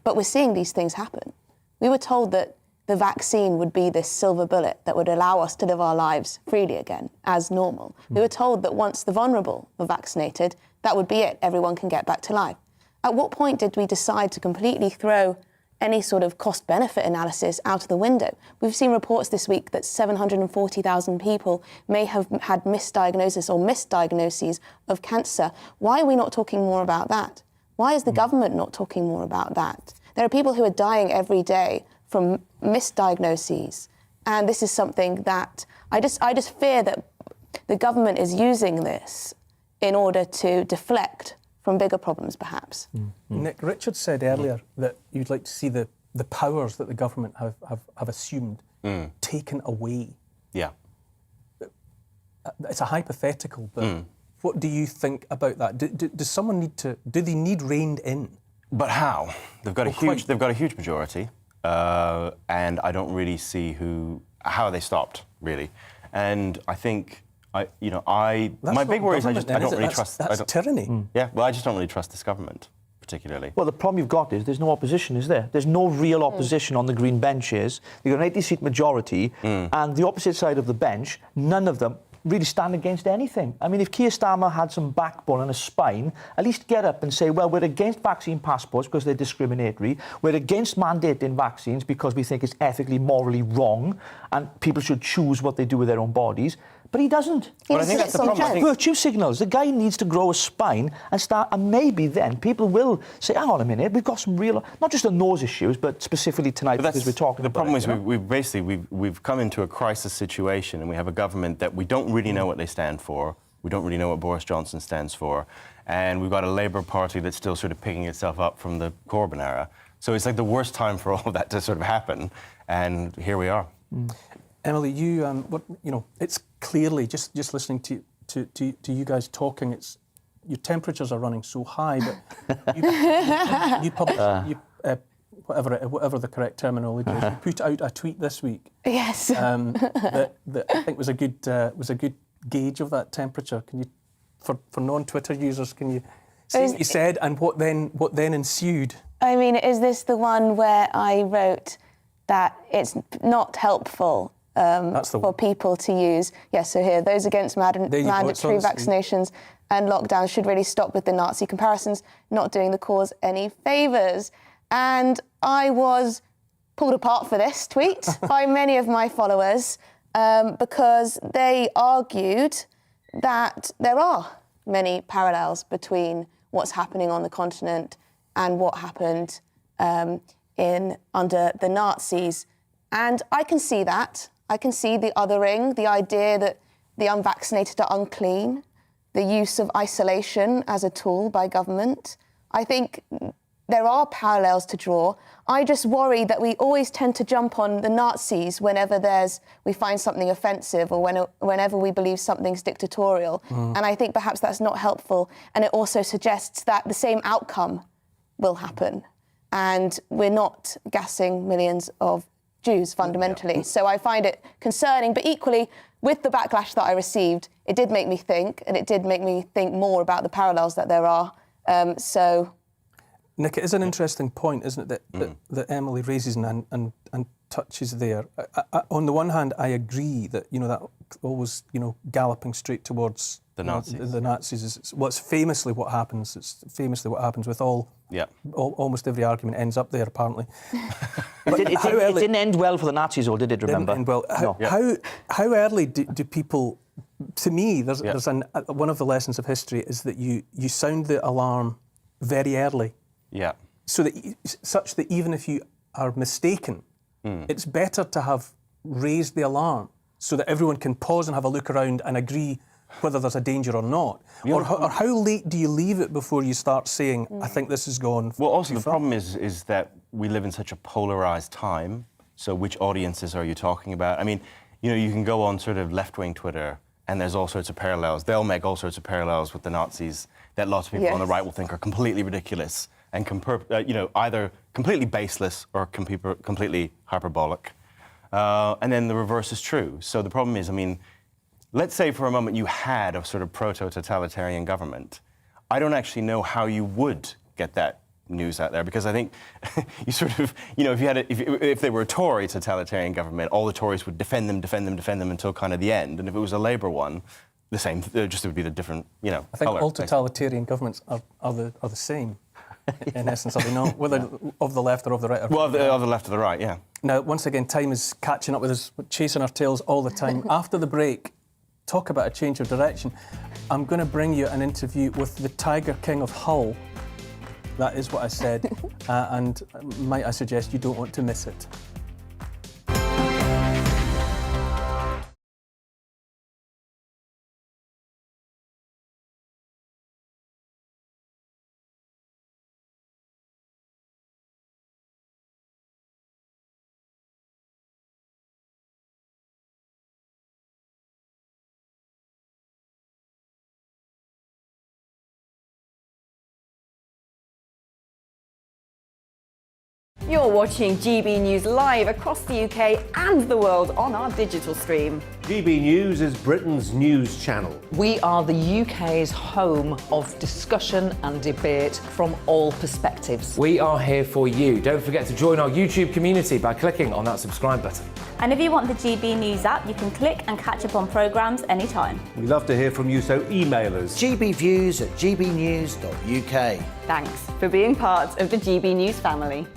But we're seeing these things happen. We were told that the vaccine would be this silver bullet that would allow us to live our lives freely again, as normal. We were told that once the vulnerable were vaccinated, that would be it. Everyone can get back to life. At what point did we decide to completely throw any sort of cost-benefit analysis out of the window? We've seen reports this week that 740,000 people may have had misdiagnosis or misdiagnoses of cancer. Why are we not talking more about that? Why is the government not talking more about that? There are people who are dying every day from misdiagnoses, and this is something that I just fear that the government is using this in order to deflect from bigger problems, perhaps. Nick, Richard said earlier that you'd like to see the powers that the government have assumed taken away. Yeah. It's a hypothetical, but what do you think about that? Does someone do they need reined in? But how? They've got a huge majority, and I don't really see how they stopped, really. And I think my big worry is I don't really trust. That's tyranny. Yeah, well, I just don't really trust this government. particularly. Well, the problem you've got is there's no opposition, is there? There's no real opposition on the Green benches. You've got an 80-seat majority, and the opposite side of the bench, none of them really stand against anything. I mean, if Keir Starmer had some backbone and a spine, at least get up and say, well, we're against vaccine passports because they're discriminatory. We're against mandating vaccines because we think it's ethically, morally wrong, and people should choose what they do with their own bodies. But he doesn't. But I think that's the problem. Virtue signals. The guy needs to grow a spine and start, and maybe then people will say, hang on a minute, we've got some real, not just on those issues, but specifically tonight because we're talking the about problem it, is we've come into a crisis situation, and we have a government that we don't really know what they stand for. We don't really know what Boris Johnson stands for, and we've got a Labour Party that's still sort of picking itself up from the Corbyn era. So it's like the worst time for all of that to sort of happen, and here we are. Emily, it's clearly just listening to you guys talking. It's your temperatures are running so high, but you published whatever the correct terminology is. You put out a tweet this week. Yes. That I think was a good gauge of that temperature. Can you, for non-Twitter users, can you say what you said and what then ensued? I mean, is this the one where I wrote that it's not helpful for people to use? Yes, so here, those against mandatory vaccinations and lockdowns should really stop with the Nazi comparisons, not doing the cause any favours. And I was pulled apart for this tweet by many of my followers because they argued that there are many parallels between what's happening on the continent and what happened under the Nazis. And I can see that. I can see the othering, the idea that the unvaccinated are unclean, the use of isolation as a tool by government. I think there are parallels to draw. I just worry that we always tend to jump on the Nazis whenever we find something offensive or whenever we believe something's dictatorial. And I think perhaps that's not helpful. And it also suggests that the same outcome will happen. And we're not gassing millions of Jews fundamentally. So I find it concerning, but equally, with the backlash that I received, it did make me think, and it did make me think more about the parallels that there are. Nick, it is an interesting point, isn't it, that Emily raises and touches there. On the one hand, I agree that that always galloping straight towards the Nazis. The Nazis is what's famously what happens. It's famously what happens with almost every argument ends up there apparently. It didn't end well for the Nazis, or did it? Remember? Didn't end well. How early do people? To me, there's one of the lessons of history is that you sound the alarm very early. Yeah. Such that even if you are mistaken, it's better to have raised the alarm so that everyone can pause and have a look around and agree whether there's a danger or not. Or how late do you leave it before you start saying, I think this is gone? Well, also the problem is that we live in such a polarised time. So which audiences are you talking about? I mean, you can go on sort of left-wing Twitter and there's all sorts of parallels. They'll make all sorts of parallels with the Nazis that lots of people on the right will think are completely ridiculous and either completely baseless or completely hyperbolic. And then the reverse is true. So the problem is, I mean, let's say for a moment you had a sort of proto-totalitarian government. I don't actually know how you would get that news out there, because I think you sort of, if they were a Tory totalitarian government, all the Tories would defend them until kind of the end. And if it was a Labour one, the same, it would be the different, I think colour, all totalitarian governments are the same. In essence, are they not? Whether of the left or of the right? Well, of the left or the right, yeah. Now, once again, time is catching up with us, chasing our tails all the time. After the break, talk about a change of direction. I'm going to bring you an interview with the Tiger King of Hull. That is what I said. And might I suggest you don't want to miss it. You're watching GB News live across the UK and the world on our digital stream. GB News is Britain's news channel. We are the UK's home of discussion and debate from all perspectives. We are here for you. Don't forget to join our YouTube community by clicking on that subscribe button. And if you want the GB News app, you can click and catch up on programmes anytime. We love to hear from you, so email us. gbviews@gbnews.uk. Thanks for being part of the GB News family.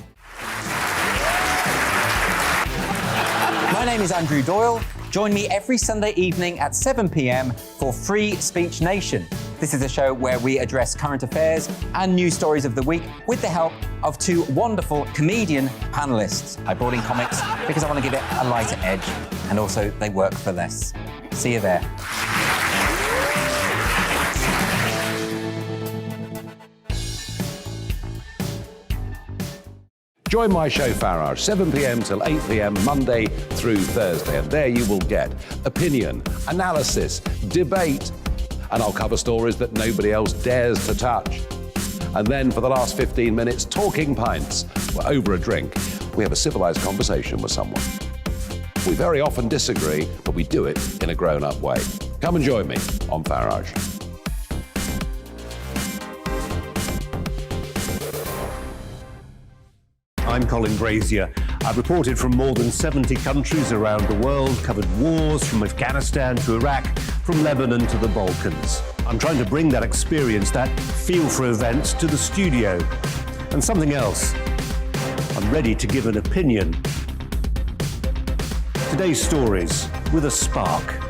My name is Andrew Doyle. Join me every Sunday evening at 7 p.m. for Free Speech Nation. This is a show where we address current affairs and news stories of the week with the help of two wonderful comedian panellists. I brought in comics because I want to give it a lighter edge, and also they work for less. See you there. Join my show Farage, 7 p.m. till 8 p.m. Monday through Thursday, and there you will get opinion, analysis, debate, and I'll cover stories that nobody else dares to touch. And then for the last 15 minutes, talking pints. We're over a drink. We have a civilized conversation with someone. We very often disagree, but we do it in a grown-up way. Come and join me on Farage. I'm Colin Brazier. I've reported from more than 70 countries around the world, covered wars from Afghanistan to Iraq, from Lebanon to the Balkans. I'm trying to bring that experience, that feel for events, to the studio. And something else, I'm ready to give an opinion. Today's stories with a spark.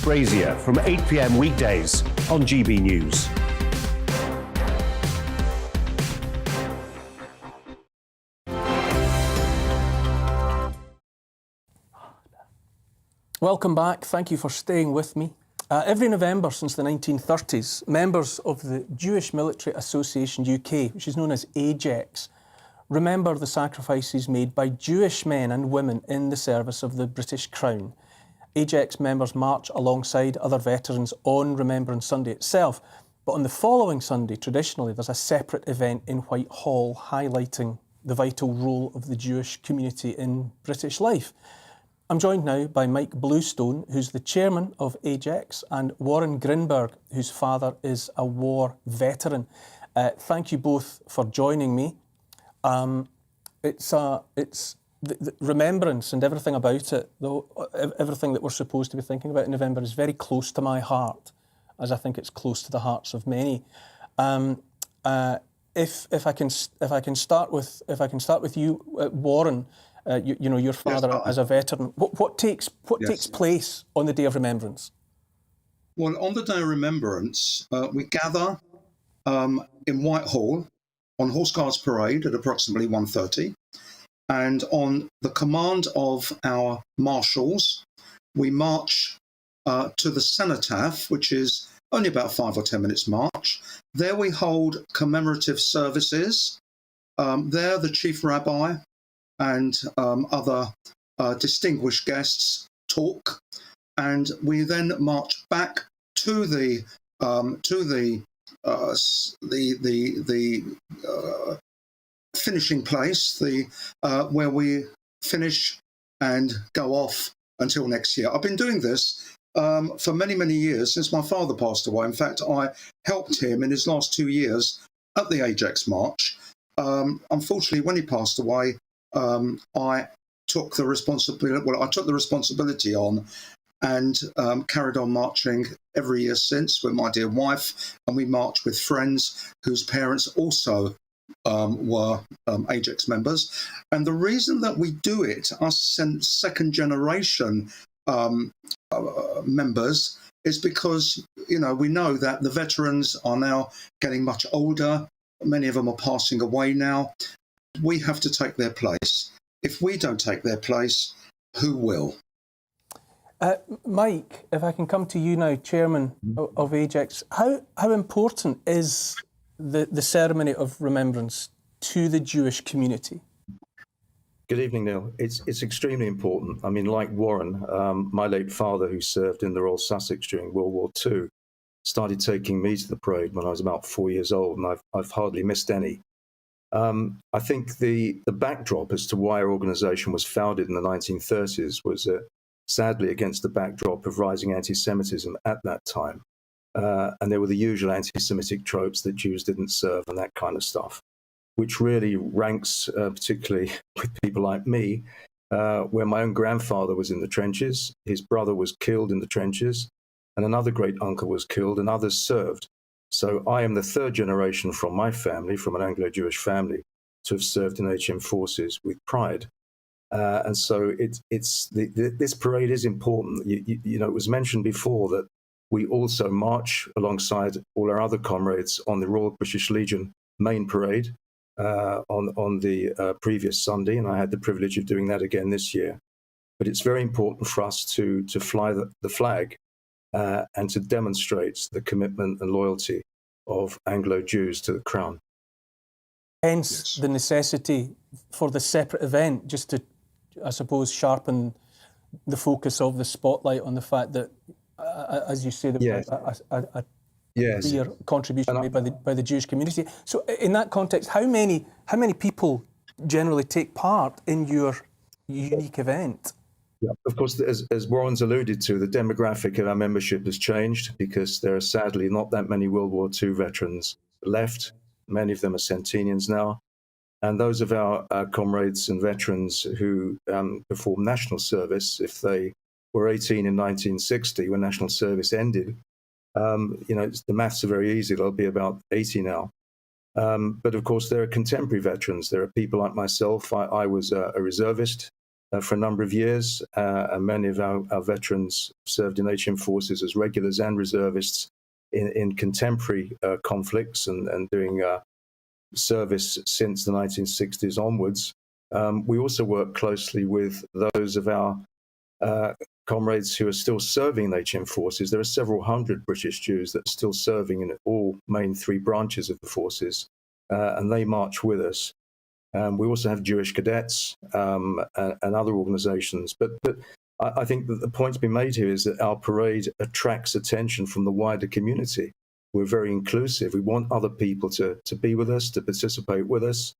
Brazier from 8 p.m. weekdays on GB News. Welcome back. Thank you for staying with me. Every November since the 1930s, members of the Jewish Military Association UK, which is known as AJEX, remember the sacrifices made by Jewish men and women in the service of the British Crown. AJEX members march alongside other veterans on Remembrance Sunday itself, but on the following Sunday, traditionally, there's a separate event in Whitehall highlighting the vital role of the Jewish community in British life. I'm joined now by Mike Bluestone, who's the chairman of AJEX, and Warren Grinberg, whose father is a war veteran. Thank you both for joining me. It's the remembrance and everything about it, though, everything that we're supposed to be thinking about in November is very close to my heart, as I think it's close to the hearts of many. If I can start with you, Warren. You know, your father as a veteran. What takes place on the Day of Remembrance? Well, on the Day of Remembrance, we gather in Whitehall on Horse Guards Parade at approximately 1:30, and on the command of our marshals, we march to the cenotaph, which is only about 5 or 10 minutes march. There we hold commemorative services. There, the chief rabbi and other distinguished guests talk, and we then march back to the finishing place, where we finish and go off until next year. I've been doing this for many years, since my father passed away. In fact, I helped him in his last 2 years at the AJEX March. Unfortunately, when he passed away, I took the responsibility on and carried on marching every year since with my dear wife, and we marched with friends whose parents also were AJEX members. And the reason that we do it, us second generation members, is because, you know, we know that the veterans are now getting much older. Many of them are passing away now. We have to take their place. If we don't take their place, who will? Mike, if I can come to you now, Chairman of AJEX, how important is the ceremony of remembrance to the Jewish community? Good evening, Neil. It's extremely important. I mean, like Warren, my late father, who served in the Royal Sussex during World War II, started taking me to the parade when I was about 4 years old, and I've hardly missed any. I think the backdrop as to why our organisation was founded in the 1930s was sadly against the backdrop of rising anti-Semitism at that time. And there were the usual anti-Semitic tropes that Jews didn't serve and that kind of stuff, which really ranks, particularly with people like me, where my own grandfather was in the trenches, his brother was killed in the trenches, and another great uncle was killed, and others served. So I am the third generation from my family, from an Anglo-Jewish family, to have served in HM forces with pride. And so this parade is important. You know, it was mentioned before that we also march alongside all our other comrades on the Royal British Legion main parade on the previous Sunday, and I had the privilege of doing that again this year. But it's very important for us to fly the flag and to demonstrate the commitment and loyalty of Anglo-Jews to the Crown. Hence the necessity for the separate event, just to, I suppose, sharpen the focus of the spotlight on the fact that, as you say, there was a clear contribution made by the Jewish community. So in that context, how many people generally take part in your unique event? Yeah, of course, as Warren's alluded to, the demographic of our membership has changed because there are sadly not that many World War II veterans left. Many of them are centennials now. And those of our comrades and veterans who perform national service, if they were 18 in 1960 when national service ended, you know, the maths are very easy. They'll be about 80 now. But of course, there are contemporary veterans. There are people like myself. I was a reservist for a number of years, and many of our veterans served in HM forces as regulars and reservists in contemporary conflicts and doing service since the 1960s onwards. We also work closely with those of our comrades who are still serving in HM forces. There are several hundred British Jews that are still serving in all main three branches of the forces, and they march with us. We also have Jewish cadets and other organizations. But I think that the point to be made here is that our parade attracts attention from the wider community. We're very inclusive. We want other people to be with us, to participate with us.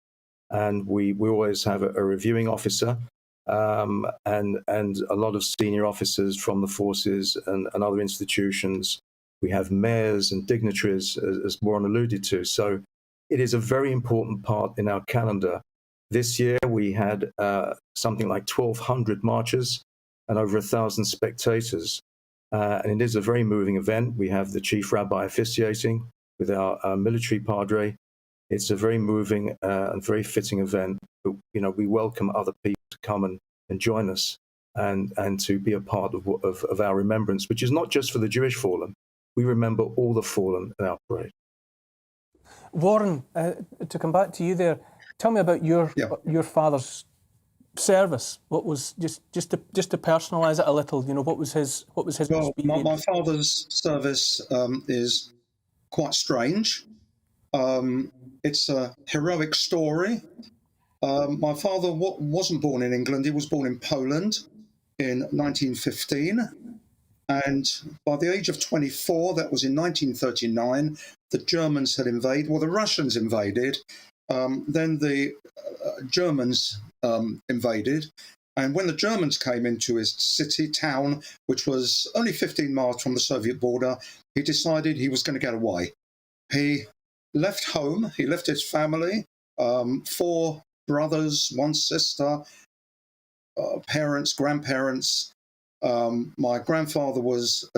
And we always have a reviewing officer and a lot of senior officers from the forces and other institutions. We have mayors and dignitaries, as Warren alluded to. So it is a very important part in our calendar. This year, we had something like 1,200 marchers and over 1,000 spectators. And it is a very moving event. We have the chief rabbi officiating with our military padre. It's a very moving and very fitting event. But, you know, we welcome other people to come and join us and to be a part of our remembrance, which is not just for the Jewish fallen. We remember all the fallen in our parade. Warren, to come back to you there, tell me about your father's service. What was just to personalise it a little? You know, what was his experience? My father's service is quite strange. It's a heroic story. My father wasn't born in England. He was born in Poland in 1915. And by the age of 24, that was in 1939, the Germans had invaded, well, the Russians invaded, then the Germans invaded. And when the Germans came into his town, which was only 15 miles from the Soviet border, he decided he was going to get away. He left home, he left his family, 4 brothers, 1 sister, parents, grandparents. My grandfather was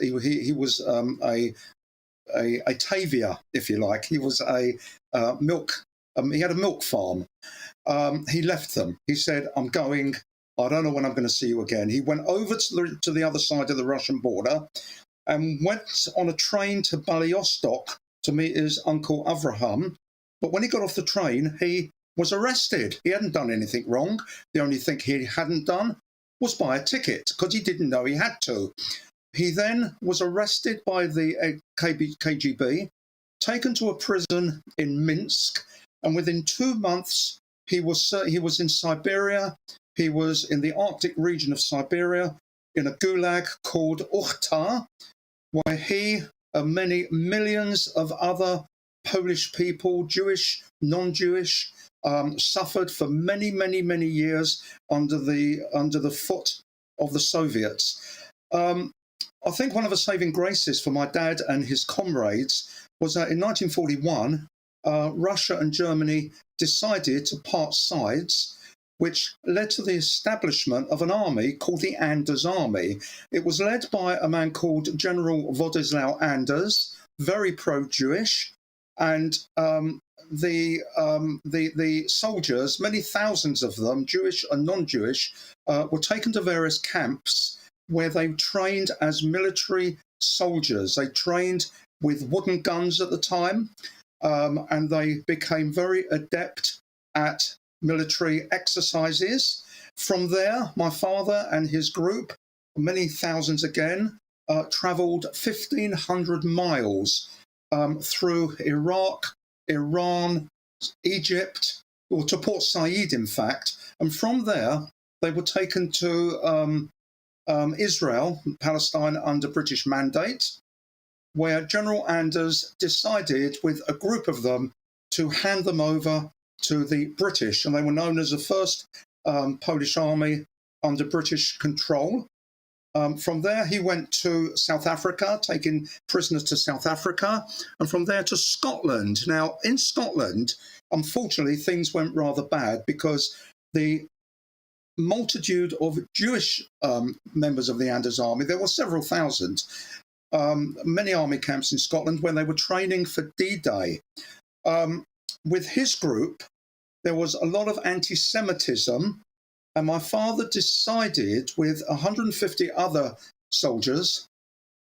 he was a tavier, if you like. He was a milk. He had a milk farm. He left them. He said, "I'm going. I don't know when I'm going to see you again." He went over to the other side of the Russian border and went on a train to Bialystok to meet his uncle Avraham. But when he got off the train, he was arrested. He hadn't done anything wrong. The only thing he hadn't done was buy a ticket because he didn't know he had to. He then was arrested by the KGB, taken to a prison in Minsk, and within 2 months he was in Siberia. He was in the Arctic region of Siberia in a gulag called Ukhtar, where he and many millions of other Polish people, Jewish, non-Jewish, suffered for many, many, many years under the foot of the Soviets. I think one of the saving graces for my dad and his comrades was that in 1941, Russia and Germany decided to part sides, which led to the establishment of an army called the Anders Army. It was led by a man called General Władysław Anders, very pro-Jewish, and the soldiers, many thousands of them, Jewish and non-Jewish, were taken to various camps where they trained as military soldiers. They trained with wooden guns at the time, and they became very adept at military exercises. From there, my father and his group, many thousands again, travelled 1,500 miles through Iraq, Iran, Egypt, or to Port Said, in fact. And from there, they were taken to Israel, Palestine, under British mandate, where General Anders decided with a group of them to hand them over to the British. And they were known as the first Polish army under British control. From there, he went to South Africa, taking prisoners to South Africa, and from there to Scotland. Now, in Scotland, unfortunately, things went rather bad because the multitude of Jewish members of the Anders Army, there were several thousand, many army camps in Scotland when they were training for D-Day. With his group, there was a lot of anti-Semitism, and my father decided with 150 other soldiers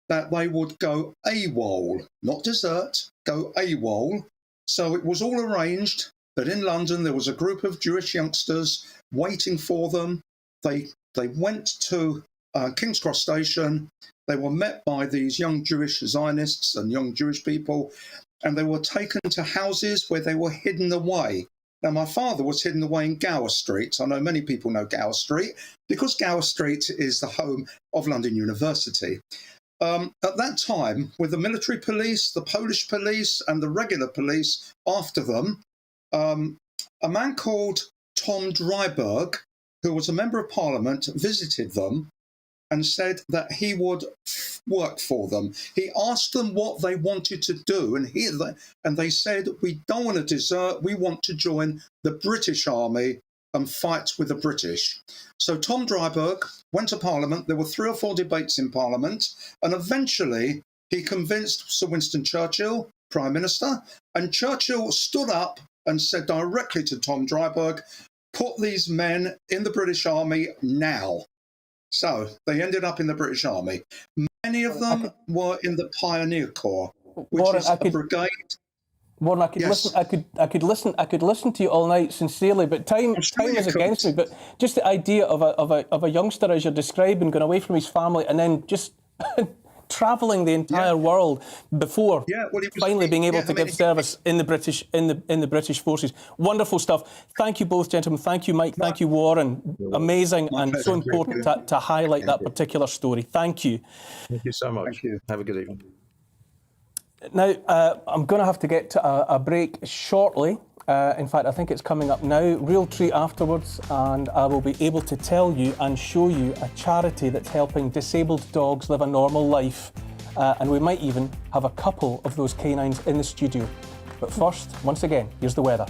that they would go AWOL, not desert, go AWOL. So it was all arranged that in London there was a group of Jewish youngsters waiting for them. They went to King's Cross Station. They were met by these young Jewish Zionists and young Jewish people, and they were taken to houses where they were hidden away. Now, my father was hidden away in Gower Street. I know many people know Gower Street because Gower Street is the home of London University. At that time, with the military police, the Polish police, and the regular police after them, a man called Tom Dryburgh, who was a member of Parliament, visited them and said that he would work for them. He asked them what they wanted to do, and they said, "We don't want to desert, we want to join the British Army and fight with the British." So Tom Dryburgh went to Parliament. There were 3 or 4 debates in Parliament, and eventually he convinced Sir Winston Churchill, Prime Minister, and Churchill stood up and said directly to Tom Dryburgh, "Put these men in the British Army now." So they ended up in the British Army. Many of them were in the Pioneer Corps, which Warren, is a brigade. Warren, I could listen. I could listen to you all night, sincerely. But time is against me. But just the idea of a youngster, as you're describing, going away from his family and then just travelling the entire world before finally being able to give service in the British forces. Wonderful stuff. Thank you both, gentlemen. Thank you, Mike. Thank you, Warren. Amazing and so important to highlight that particular story. Thank you. Thank you so much. Thank you. Have a good evening. Now, I'm going to have to get to a break shortly. In fact, I think it's coming up now. Real treat afterwards, and I will be able to tell you and show you a charity that's helping disabled dogs live a normal life. And we might even have a couple of those canines in the studio. But first, once again, here's the weather.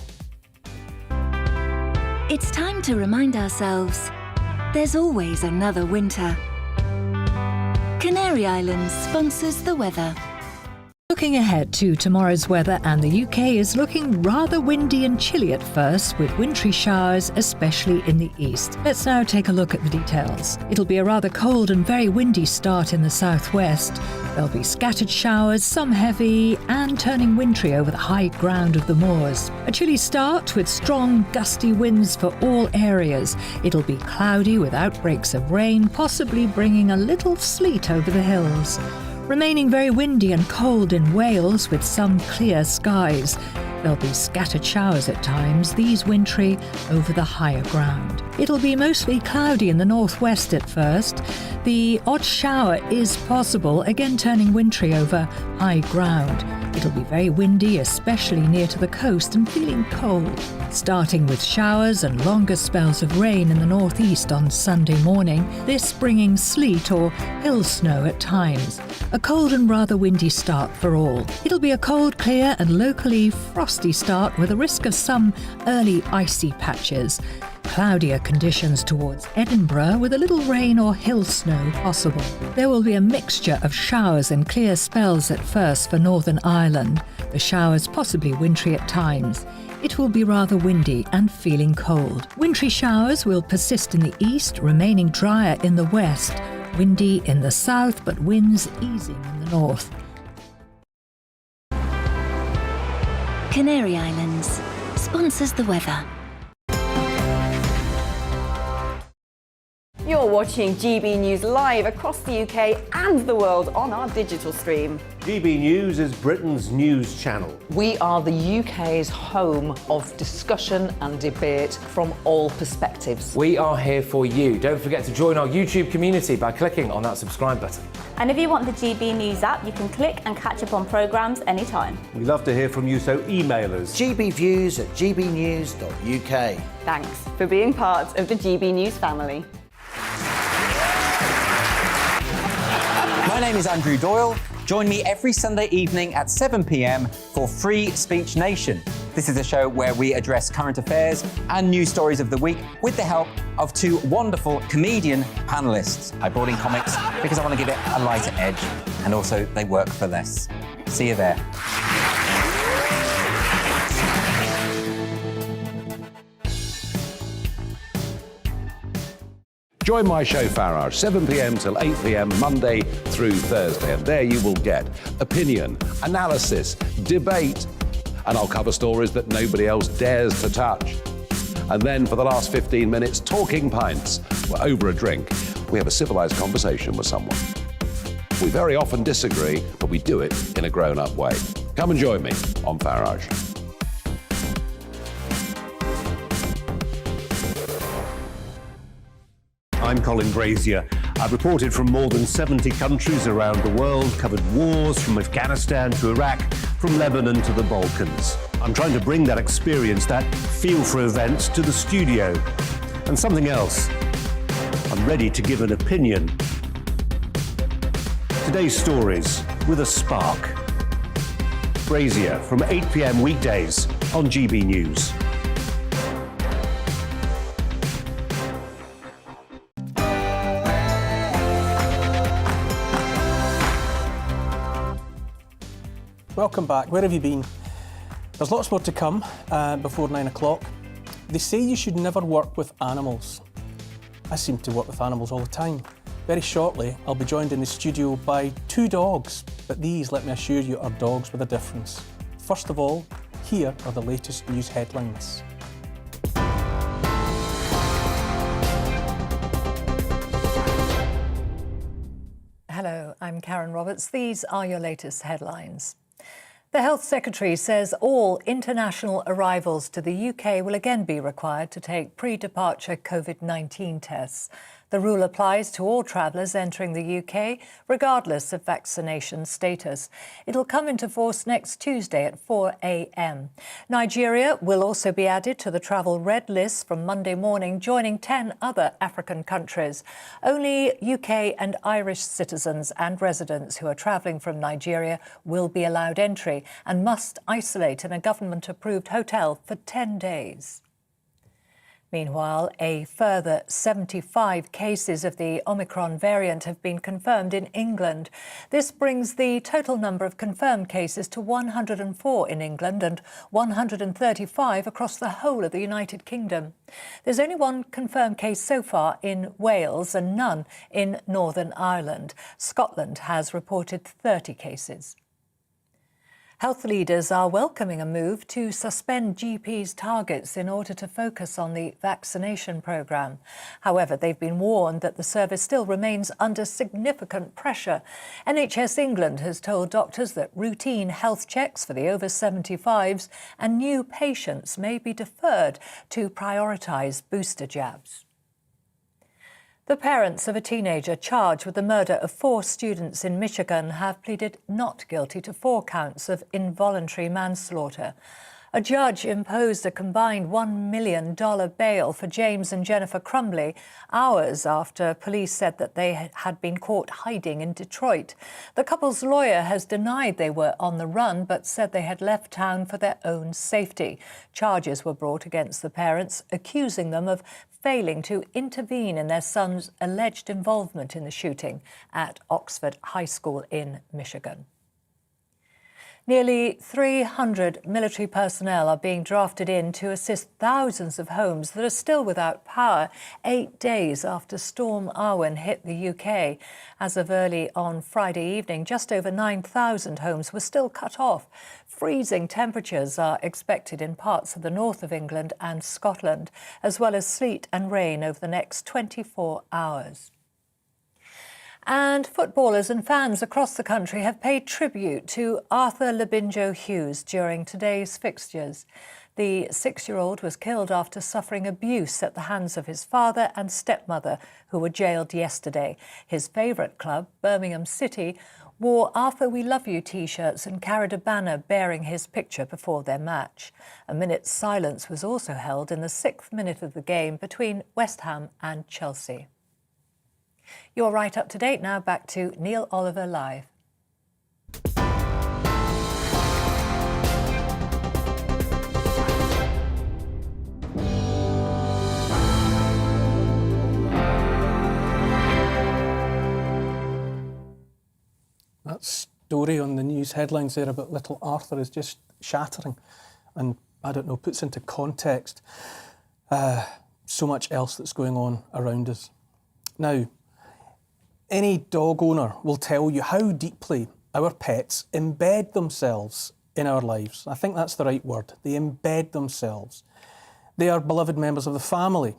It's time to remind ourselves there's always another winter. Canary Islands sponsors the weather. Looking ahead to tomorrow's weather, and the UK is looking rather windy and chilly at first, with wintry showers, especially in the east. Let's now take a look at the details. It'll be a rather cold and very windy start in the southwest. There'll be scattered showers, some heavy, and turning wintry over the high ground of the moors. A chilly start with strong, gusty winds for all areas. It'll be cloudy with outbreaks of rain, possibly bringing a little sleet over the hills. Remaining very windy and cold in Wales with some clear skies. There'll be scattered showers at times, these wintry over the higher ground. It'll be mostly cloudy in the northwest at first. The odd shower is possible, again turning wintry over high ground. It'll be very windy, especially near to the coast, and feeling cold, starting with showers and longer spells of rain in the northeast on Sunday morning, this bringing sleet or hill snow at times. A cold and rather windy start for all. It'll be a cold, clear and locally frosty start with a risk of some early icy patches. Cloudier conditions towards Edinburgh with a little rain or hill snow possible. There will be a mixture of showers and clear spells at first for Northern Ireland, the showers possibly wintry at times. It will be rather windy and feeling cold. Wintry showers will persist in the east, remaining drier in the west, windy in the south but winds easing in the north. Canary Islands sponsors the weather. You're watching GB News live across the UK and the world on our digital stream. GB News is Britain's news channel. We are the UK's home of discussion and debate from all perspectives. We are here for you. Don't forget to join our YouTube community by clicking on that subscribe button. And if you want the GB News app, you can click and catch up on programmes anytime. We love to hear from you, so email us. gbviews@gbnews.uk. Thanks for being part of the GB News family. My name is Andrew Doyle. Join me every Sunday evening at 7 p.m. for Free Speech Nation. This is a show where we address current affairs and news stories of the week with the help of two wonderful comedian panellists. I brought in comics because I want to give it a lighter edge, and also they work for less. See you there. Join my show Farage, 7 p.m. till 8 p.m. Monday through Thursday, and there you will get opinion, analysis, debate, and I'll cover stories that nobody else dares to touch. And then for the last 15 minutes, talking pints. We're over a drink. We have a civilized conversation with someone. We very often disagree, but we do it in a grown-up way. Come and join me on Farage. I'm Colin Brazier. I've reported from more than 70 countries around the world, covered wars from Afghanistan to Iraq, from Lebanon to the Balkans. I'm trying to bring that experience, that feel for events, to the studio. And something else, I'm ready to give an opinion. Today's stories with a spark. Brazier from 8 p.m. weekdays on GB News. Welcome back. Where have you been? There's lots more to come before 9 o'clock. They say you should never work with animals. I seem to work with animals all the time. Very shortly, I'll be joined in the studio by two dogs, but these, let me assure you, are dogs with a difference. First of all, here are the latest news headlines. Hello, I'm Karen Roberts. These are your latest headlines. The Health Secretary says all international arrivals to the UK will again be required to take pre-departure COVID-19 tests. The rule applies to all travellers entering the UK, regardless of vaccination status. It'll come into force next Tuesday at 4 a.m. Nigeria will also be added to the travel red list from Monday morning, joining 10 other African countries. Only UK and Irish citizens and residents who are travelling from Nigeria will be allowed entry and must isolate in a government-approved hotel for 10 days. Meanwhile, a further 75 cases of the Omicron variant have been confirmed in England. This brings the total number of confirmed cases to 104 in England and 135 across the whole of the United Kingdom. There's only one confirmed case so far in Wales and none in Northern Ireland. Scotland has reported 30 cases. Health leaders are welcoming a move to suspend GPs' targets in order to focus on the vaccination programme. However, they've been warned that the service still remains under significant pressure. NHS England has told doctors that routine health checks for the over 75s and new patients may be deferred to prioritise booster jabs. The parents of a teenager charged with the murder of 4 students in Michigan have pleaded not guilty to 4 counts of involuntary manslaughter. A judge imposed a combined $1 million bail for James and Jennifer Crumbley hours after police said that they had been caught hiding in Detroit. The couple's lawyer has denied they were on the run, but said they had left town for their own safety. Charges were brought against the parents, accusing them of failing to intervene in their son's alleged involvement in the shooting at Oxford High School in Michigan. Nearly 300 military personnel are being drafted in to assist thousands of homes that are still without power 8 days after Storm Arwen hit the UK. As of early on Friday evening, just over 9,000 homes were still cut off. Freezing temperatures are expected in parts of the north of England and Scotland, as well as sleet and rain over the next 24 hours. And footballers and fans across the country have paid tribute to Arthur Labinjo Hughes during today's fixtures. The 6-year-old was killed after suffering abuse at the hands of his father and stepmother, who were jailed yesterday. His favourite club, Birmingham City, wore Arthur We Love You t-shirts and carried a banner bearing his picture before their match. A minute's silence was also held in the 6th minute of the game between West Ham and Chelsea. You're right up to date now. Back to Neil Oliver live. That story on the news headlines there about little Arthur is just shattering, and I don't know, puts into context so much else that's going on around us. Now, any dog owner will tell you how deeply our pets embed themselves in our lives. I think that's the right word. They embed themselves. They are beloved members of the family.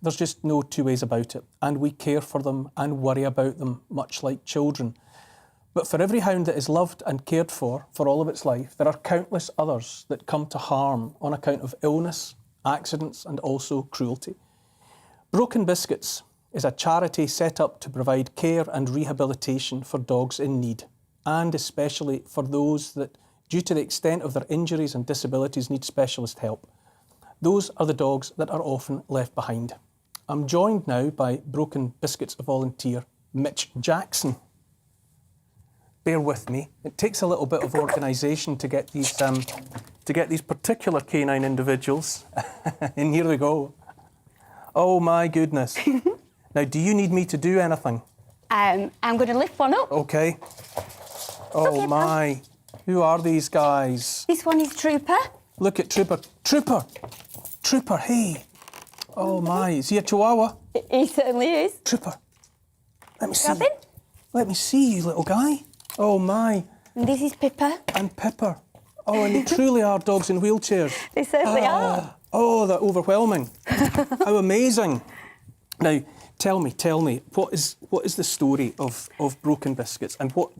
There's just no two ways about it. And we care for them and worry about them, much like children. But for every hound that is loved and cared for all of its life, there are countless others that come to harm on account of illness, accidents, and also cruelty. Broken Biscuits is a charity set up to provide care and rehabilitation for dogs in need, and especially for those that, due to the extent of their injuries and disabilities, need specialist help. Those are the dogs that are often left behind. I'm joined now by Broken Biscuits volunteer Mitch Jackson. Bear with me. It takes a little bit of organisation to get these particular canine individuals. And here we go. Oh my goodness. Now, do you need me to do anything? I'm going to lift one up. Okay. Oh okay, my. Pam. Who are these guys? This one is Trooper. Look at Trooper. Trooper! Trooper, hey. Oh my. Is he a Chihuahua? He certainly is. Trooper. Let me see. Robin? Let me see you, little guy. Oh my. And this is Pippa. And Pippa. Oh, and they truly are dogs in wheelchairs. They certainly are. Oh, they're overwhelming. How amazing. Now, tell me, what is the story of Broken Biscuits, and what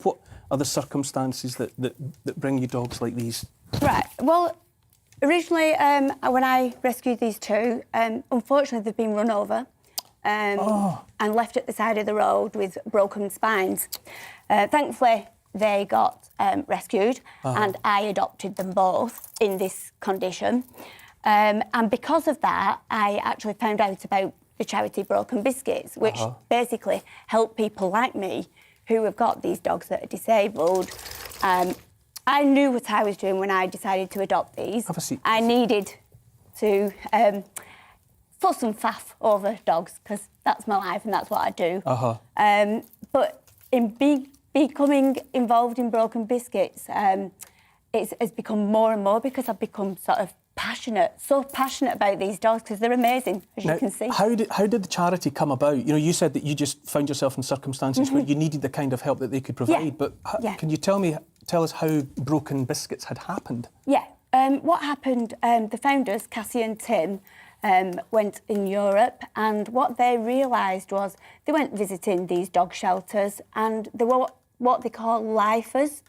are the circumstances that bring you dogs like these? Right, well, originally when I rescued these two, unfortunately they've been run over and left at the side of the road with broken spines. Thankfully, they got rescued and I adopted them both in this condition. And because of that, I actually found out about the charity Broken Biscuits, which basically help people like me who have got these dogs that are disabled. I knew what I was doing when I decided to adopt these. Have a seat. I needed to fuss and faff over dogs because that's my life and that's what I do. But in becoming involved in Broken Biscuits, it's become more and more because I've become sort of so passionate about these dogs because they're amazing, as you can see. How did the charity come about? You know, you said that you just found yourself in circumstances where you needed the kind of help that they could provide, but can you tell us how Broken Biscuits had happened? Yeah, what happened, the founders, Cassie and Tim, went in Europe, and what they realised was they went visiting these dog shelters and they were what they call lifers.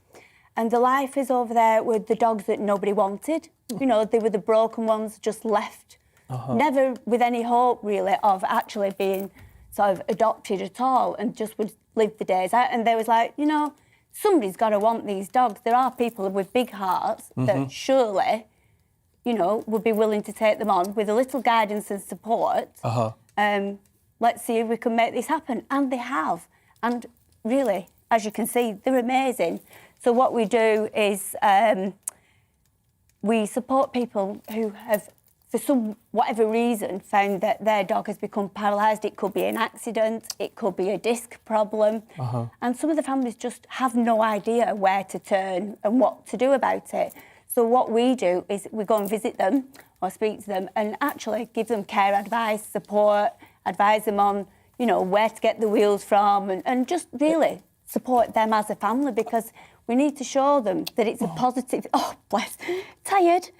And the lifers over there were the dogs that nobody wanted. You know, they were the broken ones just left, never with any hope, really, of actually being sort of adopted at all and just would live the days out. And they was like, you know, somebody's got to want these dogs. There are people with big hearts that surely, you know, would be willing to take them on with a little guidance and support. Let's see if we can make this happen. And they have. And really, as you can see, they're amazing. So what we do is we support people who have, for some whatever reason, found that their dog has become paralysed. It could be an accident, it could be a disc problem. And some of the families just have no idea where to turn and what to do about it. So what we do is we go and visit them or speak to them and actually give them care advice, support, advise them on, you know, where to get the wheels from and just really support them as a family, because we need to show them that it's a positive... Oh, bless. Tired.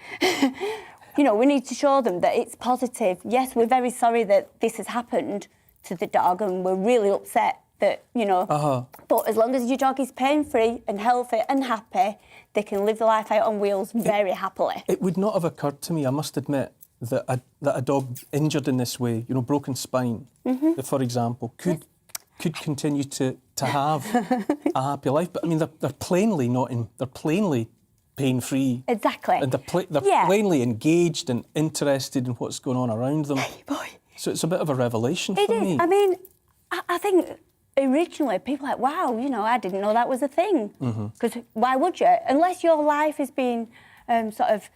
You know, we need to show them that it's positive. Yes, we're very sorry that this has happened to the dog and we're really upset that, you know... But as long as your dog is pain-free and healthy and happy, they can live the life out on wheels very happily. It would not have occurred to me, I must admit, that a dog injured in this way, you know, broken spine, for example, could continue to have a happy life. But I mean, they're plainly they're plainly pain-free. Exactly. And they're plainly engaged and interested in what's going on around them. Hey, boy. So it's a bit of a revelation for me. I mean, I think originally people were like, wow, you know, I didn't know that was a thing. Because why would you? Unless your life has been sort of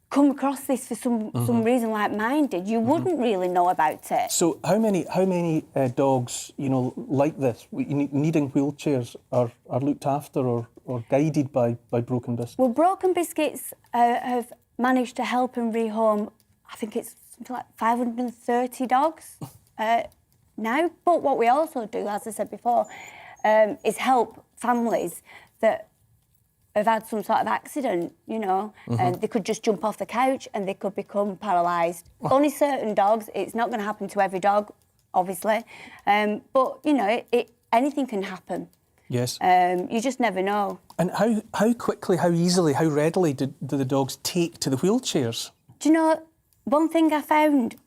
come across this for some reason like mine did, you wouldn't really know about it. So how many dogs, you know, like this, needing wheelchairs, are looked after or guided by Broken Biscuits? Well, Broken Biscuits have managed to help and rehome, I think it's something like 530 dogs now. But what we also do, as I said before, is help families that have had some sort of accident, you know, and they could just jump off the couch and they could become paralysed. Only certain dogs, it's not going to happen to every dog, obviously, but, you know, anything can happen. Yes. You just never know. And how quickly, how easily, how readily do the dogs take to the wheelchairs? Do you know, one thing I found,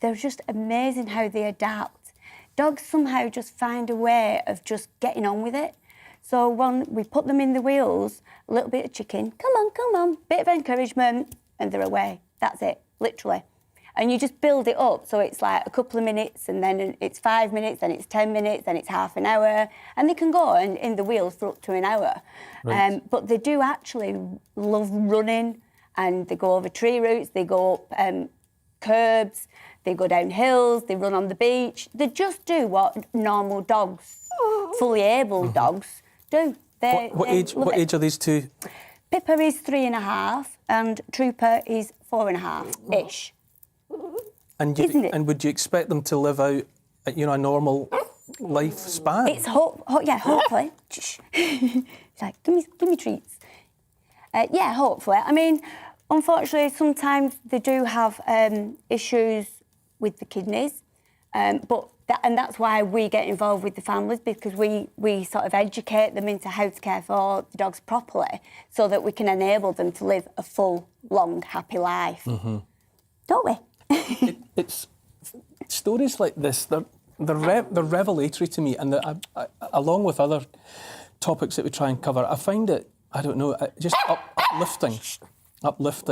they're just amazing how they adapt. Dogs somehow just find a way of just getting on with it. So when we put them in the wheels, a little bit of chicken, come on, bit of encouragement, and they're away. That's it, literally. And you just build it up, so it's like a couple of minutes, and then it's 5 minutes, then it's 10 minutes, then it's half an hour, and they can go in the wheels for up to an hour. Right. But they do actually love running, and they go over tree roots, they go up curbs, they go down hills, they run on the beach. They just do what normal dogs, fully able dogs, do. What age are these two? Pippa is 3.5 and Trooper is 4.5-ish. And and would you expect them to live out, you know, a normal lifespan? It's hopefully. It's like, give me treats. Yeah, hopefully. I mean, unfortunately, sometimes they do have issues with the kidneys, but that's why we get involved with the families, because we sort of educate them into how to care for the dogs properly, so that we can enable them to live a full, long, happy life. Don't we? It's stories like this. They're revelatory to me, and along with other topics that we try and cover, I find it, I don't know, just uplifting.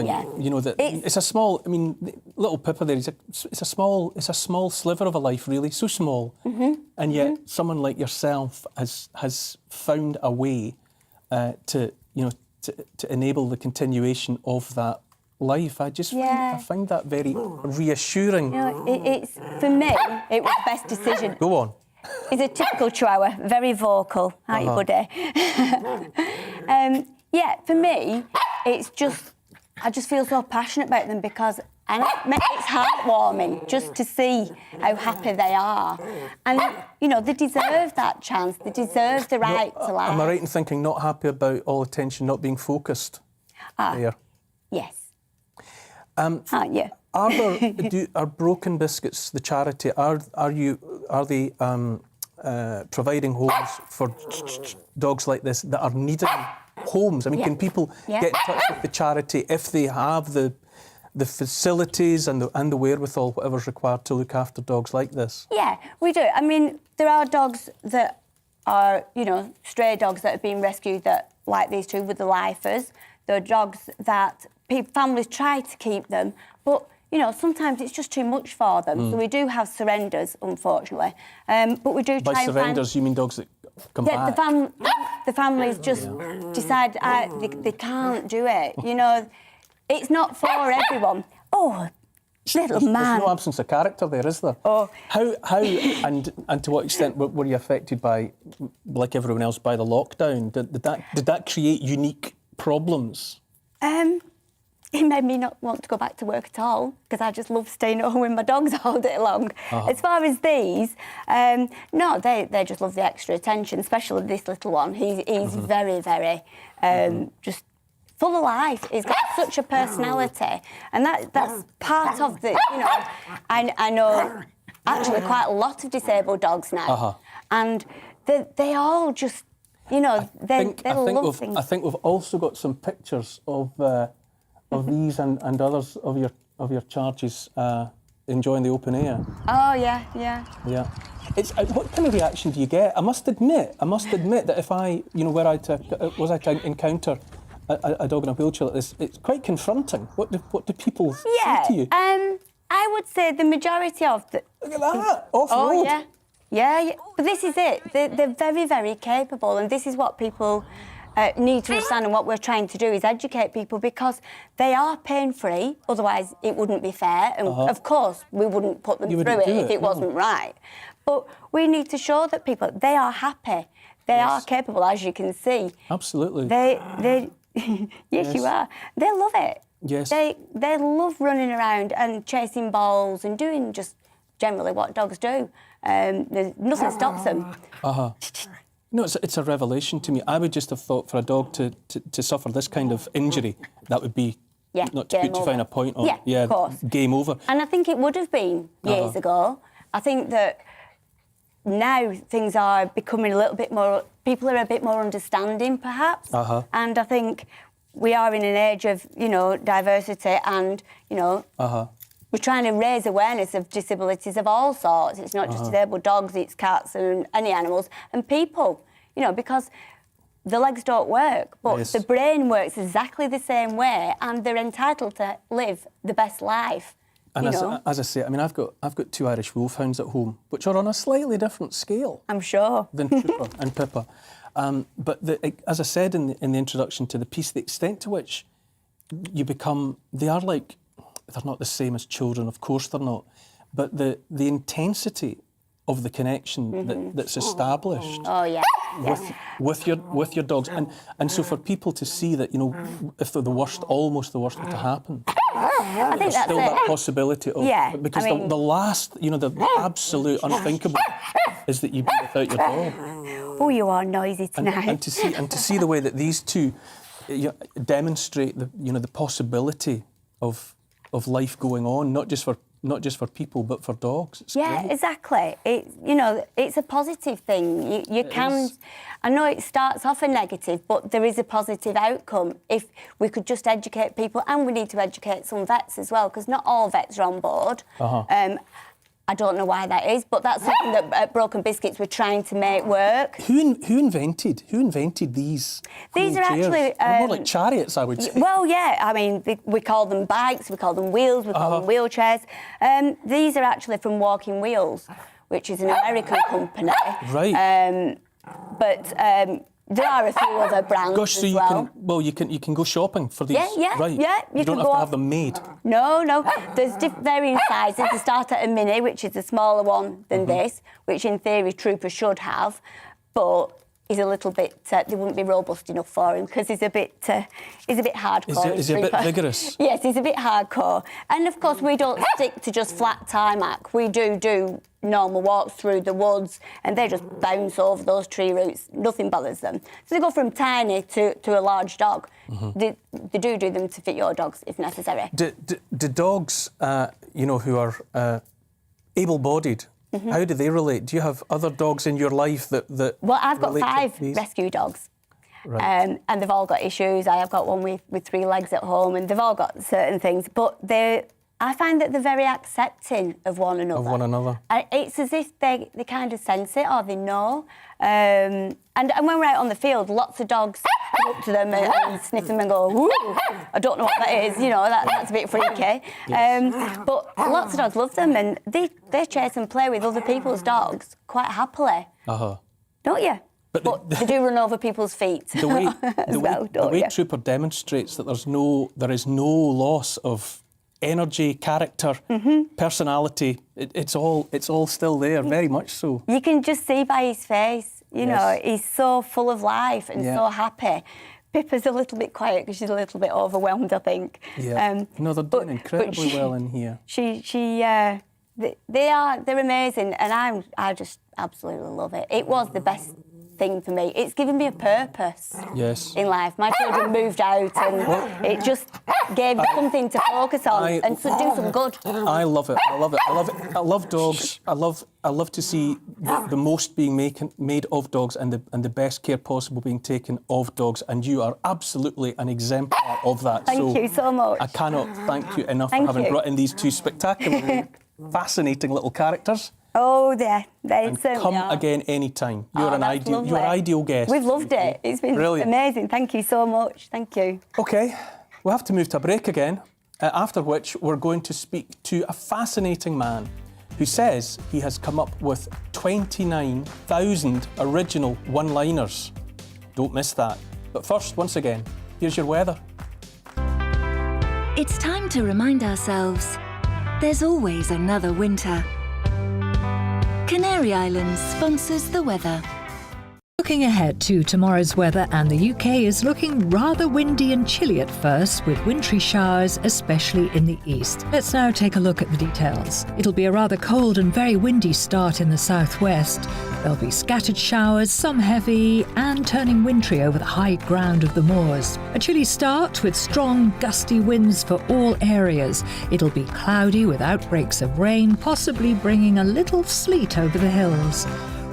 Yeah. You know, that it's a small. I mean, little Pippa there. It's a small sliver of a life, really, so small, and yet someone like yourself has found a way to enable the continuation of that life. I find that very reassuring. You know, it's for me, it was the best decision. Go on. He's a typical Chihuahua, very vocal, aren't you, buddy? Yeah, for me, it's just, I just feel so passionate about them, because it's heartwarming just to see how happy they are. And, you know, they deserve that chance. They deserve the right to life. Am I right in thinking not happy about all attention not being focused there? Yes. Aren't you? Are Broken Biscuits, the charity, are they providing homes for dogs like this that are needing homes? I mean, can people get in touch with the charity if they have the the facilities and the wherewithal, whatever's required to look after dogs like this? Yeah, we do. I mean, there are dogs that are, you know, stray dogs that have been rescued that, like these two with the lifers. There are dogs that families try to keep them, but, you know, sometimes it's just too much for them. So we do have surrenders, unfortunately. But we do try By and surrenders, you mean dogs that come back? The families just decide they can't do it. You know, it's not for everyone. Oh, little man. There's no absence of character there, is there? Oh. How and to what extent were you affected by, like everyone else, by the lockdown? Did that create unique problems? It made me not want to go back to work at all because I just love staying at home with my dogs all day long. As far as these, no, they just love the extra attention, especially this little one. He's very, very just full of life. He's got such a personality, and that's part of the, you know, I know actually quite a lot of disabled dogs now, and they all just, you know, they love things. I think we've also got some pictures of these and others of your charges enjoying the open air. Oh yeah, yeah. Yeah. It's what kind of reaction do you get? I must admit that if I, you know, were I to encounter a dog in a wheelchair like this, it's quite confronting. What do people say to you? I would say the majority of the. Look at that, off-road. Oh yeah, yeah. But this is it. They're very, very capable, and this is what people need to understand. And what we're trying to do is educate people because they are pain-free. Otherwise, it wouldn't be fair. And of course, we wouldn't put them through it if it wasn't right. But we need to show that people they are happy. They are capable, as you can see. Absolutely. They yes, you are. They love it. Yes. They love running around and chasing balls and doing just generally what dogs do. There's nothing stops them. No, it's a revelation to me. I would just have thought for a dog to suffer this kind of injury, that would be not to put too fine a point on. Yeah, of course. Game over. And I think it would have been years ago. I think that now things are becoming a little bit more. People are a bit more understanding, perhaps. And I think we are in an age of, you know, diversity and, you know, we're trying to raise awareness of disabilities of all sorts. It's not just disabled dogs, it's cats and any animals and people, you know, because the legs don't work, but the brain works exactly the same way and they're entitled to live the best life. And as I say, I mean, I've got 2 Irish wolfhounds at home, which are on a slightly different scale. I'm sure. Than Trooper and Pippa. But as I said in the introduction to the piece, the extent to which you become, they're not the same as children, of course they're not, but the intensity of the connection that's established with your dogs, and so for people to see that, you know, if almost the worst were to happen, I think there's that's still that possibility of because I mean, the last, you know, the absolute unthinkable is that you be without your dog. Oh, you are noisy tonight. And to see the way that these two demonstrate the possibility of life going on, not just for people but for dogs. It's great. Exactly. It's a positive thing. You can. I know it starts off a negative, but there is a positive outcome if we could just educate people, and we need to educate some vets as well, because not all vets are on board. I don't know why that is, but that's something that at Broken Biscuits we're trying to make work. Who invented these? These are chairs? actually They're more like chariots, I would say. Well, yeah. I mean, we call them bikes, we call them wheels, we call them wheelchairs. These are actually from Walking Wheels, which is an American company. Right. But there are a few other brands as well. You can go shopping for these. Yeah. You don't have to have them made. No. There's varying sizes. They start at a mini, which is a smaller one than this, which in theory Trooper should have, but he's a little bit. They wouldn't be robust enough for him because he's a bit hardcore. Is he a bit vigorous? Yes, he's a bit hardcore. And of course, we don't stick to just flat tarmac. We do normal walks through the woods, and they just bounce over those tree roots. Nothing bothers them. So they go from tiny to a large dog. They do them to fit your dogs if necessary. Do dogs, who are able-bodied, how do they relate? Do you have other dogs in your life that Well, I've got relate 5 to these? rescue dogs. Right. And they've all got issues. I have got one with 3 legs at home, and they've all got certain things. But I find that they're very accepting of one another. Of one another. It's as if they kind of sense it or they know. And when we're out on the field, lots of dogs come up to them and sniff them and go, "Woo!" I don't know what that is, you know, that's a bit freaky. Yes. But lots of dogs love them, and they chase and play with other people's dogs quite happily. Don't you? But they do run over people's feet the way, as well, the way Trooper demonstrates that there is no loss of energy, character, personality. It's all still there, very much so. You can just see by his face, you know, he's so full of life and so happy. Pippa's a little bit quiet because she's a little bit overwhelmed, I think. Yeah. No, they're doing incredibly well in here. They're amazing, and I just absolutely love it. It was the best thing for me. It's given me a purpose in life. My children moved out, and it just gave me something to focus on and to do some good. I love it. I love it. I love dogs. I love to see the most being made of dogs and the best care possible being taken of dogs. And you are absolutely an exemplar of that. Thank you so much. I cannot thank you enough for having brought in these 2 spectacularly fascinating little characters. Oh, they And certainly come are. again anytime. You're an ideal guest. We've loved it. It's been brilliant. Amazing. Thank you so much. Thank you. OK, we'll have to move to a break again, after which we're going to speak to a fascinating man who says he has come up with 29,000 original one-liners. Don't miss that. But first, once again, here's your weather. It's time to remind ourselves there's always another winter. Canary Islands sponsors the weather. Looking ahead to tomorrow's weather, and the UK is looking rather windy and chilly at first, with wintry showers, especially in the east. Let's now take a look at the details. It'll be a rather cold and very windy start in the southwest. There'll be scattered showers, some heavy, and turning wintry over the high ground of the moors. A chilly start with strong, gusty winds for all areas. It'll be cloudy with outbreaks of rain, possibly bringing a little sleet over the hills.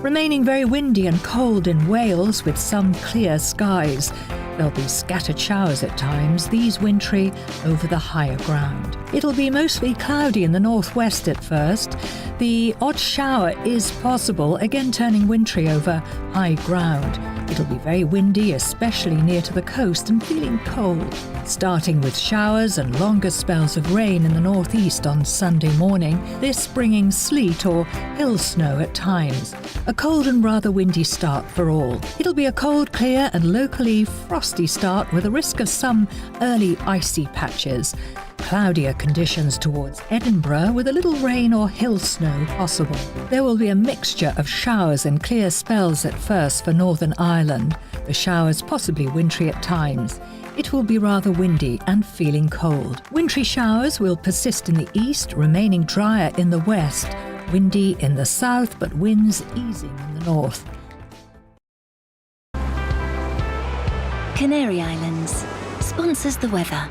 Remaining very windy and cold in Wales with some clear skies. There'll be scattered showers at times, these wintry over the higher ground. It'll be mostly cloudy in the northwest at first. The odd shower is possible, again turning wintry over high ground. It'll be very windy, especially near to the coast, and feeling cold. Starting with showers and longer spells of rain in the northeast on Sunday morning, this bringing sleet or hill snow at times. A cold and rather windy start for all. It'll be a cold, clear and locally frosty start with a risk of some early icy patches. Cloudier conditions towards Edinburgh with a little rain or hill snow possible. There will be a mixture of showers and clear spells at first for Northern Ireland. The showers possibly wintry at times. It will be rather windy and feeling cold. Wintry showers will persist in the east, remaining drier in the west. Windy in the south, but winds easing in the north. Canary Islands sponsors the weather.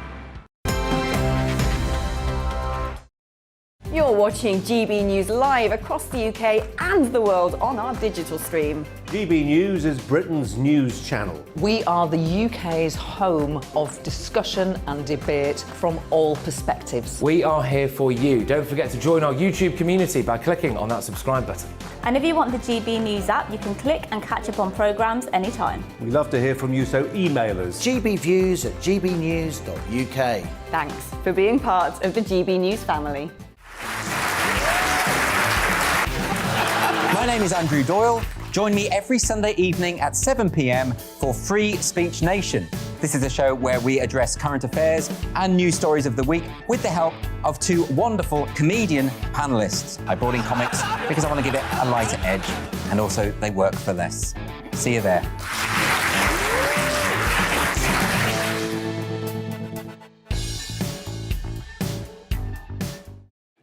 You're watching GB News live across the UK and the world on our digital stream. GB News is Britain's news channel. We are the UK's home of discussion and debate from all perspectives. We are here for you. Don't forget to join our YouTube community by clicking on that subscribe button. And if you want the GB News app, you can click and catch up on programmes anytime. We love to hear from you, so email us. gbviews@gbnews.uk. Thanks for being part of the GB News family. My name is Andrew Doyle. Join me every Sunday evening at 7 p.m. for Free Speech Nation. This is a show where we address current affairs and news stories of the week with the help of 2 wonderful comedian panellists. I brought in comics because I want to give it a lighter edge, and also they work for less. See you there.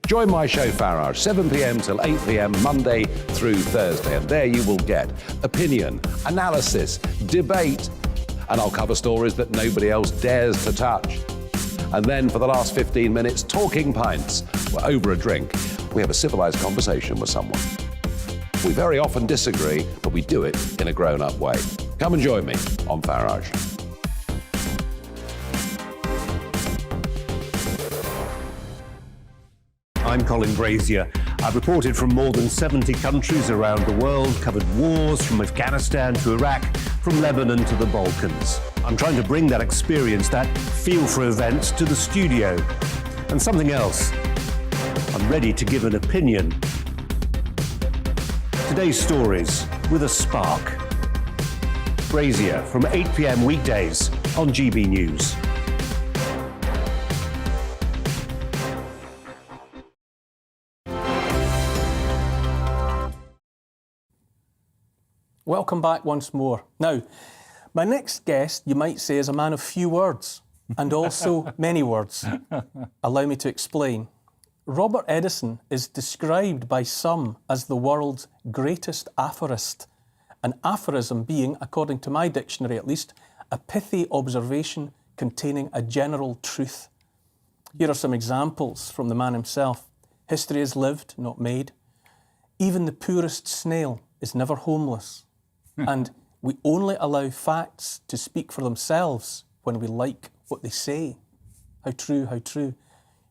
Join my show Farage, 7 p.m. till 8 p.m. Monday through Thursday. And there you will get opinion, analysis, debate, and I'll cover stories that nobody else dares to touch. And then for the last 15 minutes, talking pints. We're over a drink. We have a civilized conversation with someone. We very often disagree, but we do it in a grown-up way. Come and join me on Farage. I'm Colin Brazier. I've reported from more than 70 countries around the world, covered wars from Afghanistan to Iraq, from Lebanon to the Balkans. I'm trying to bring that experience, that feel for events, to the studio. And something else, I'm ready to give an opinion. Today's stories with a spark. Brazier from 8 p.m. weekdays on GB News. Welcome back once more. Now, my next guest, you might say, is a man of few words and also many words. Allow me to explain. Robert Edeison is described by some as the world's greatest aphorist, an aphorism being, according to my dictionary at least, a pithy observation containing a general truth. Here are some examples from the man himself. History is lived, not made. Even the poorest snail is never homeless. And we only allow facts to speak for themselves when we like what they say. How true, how true.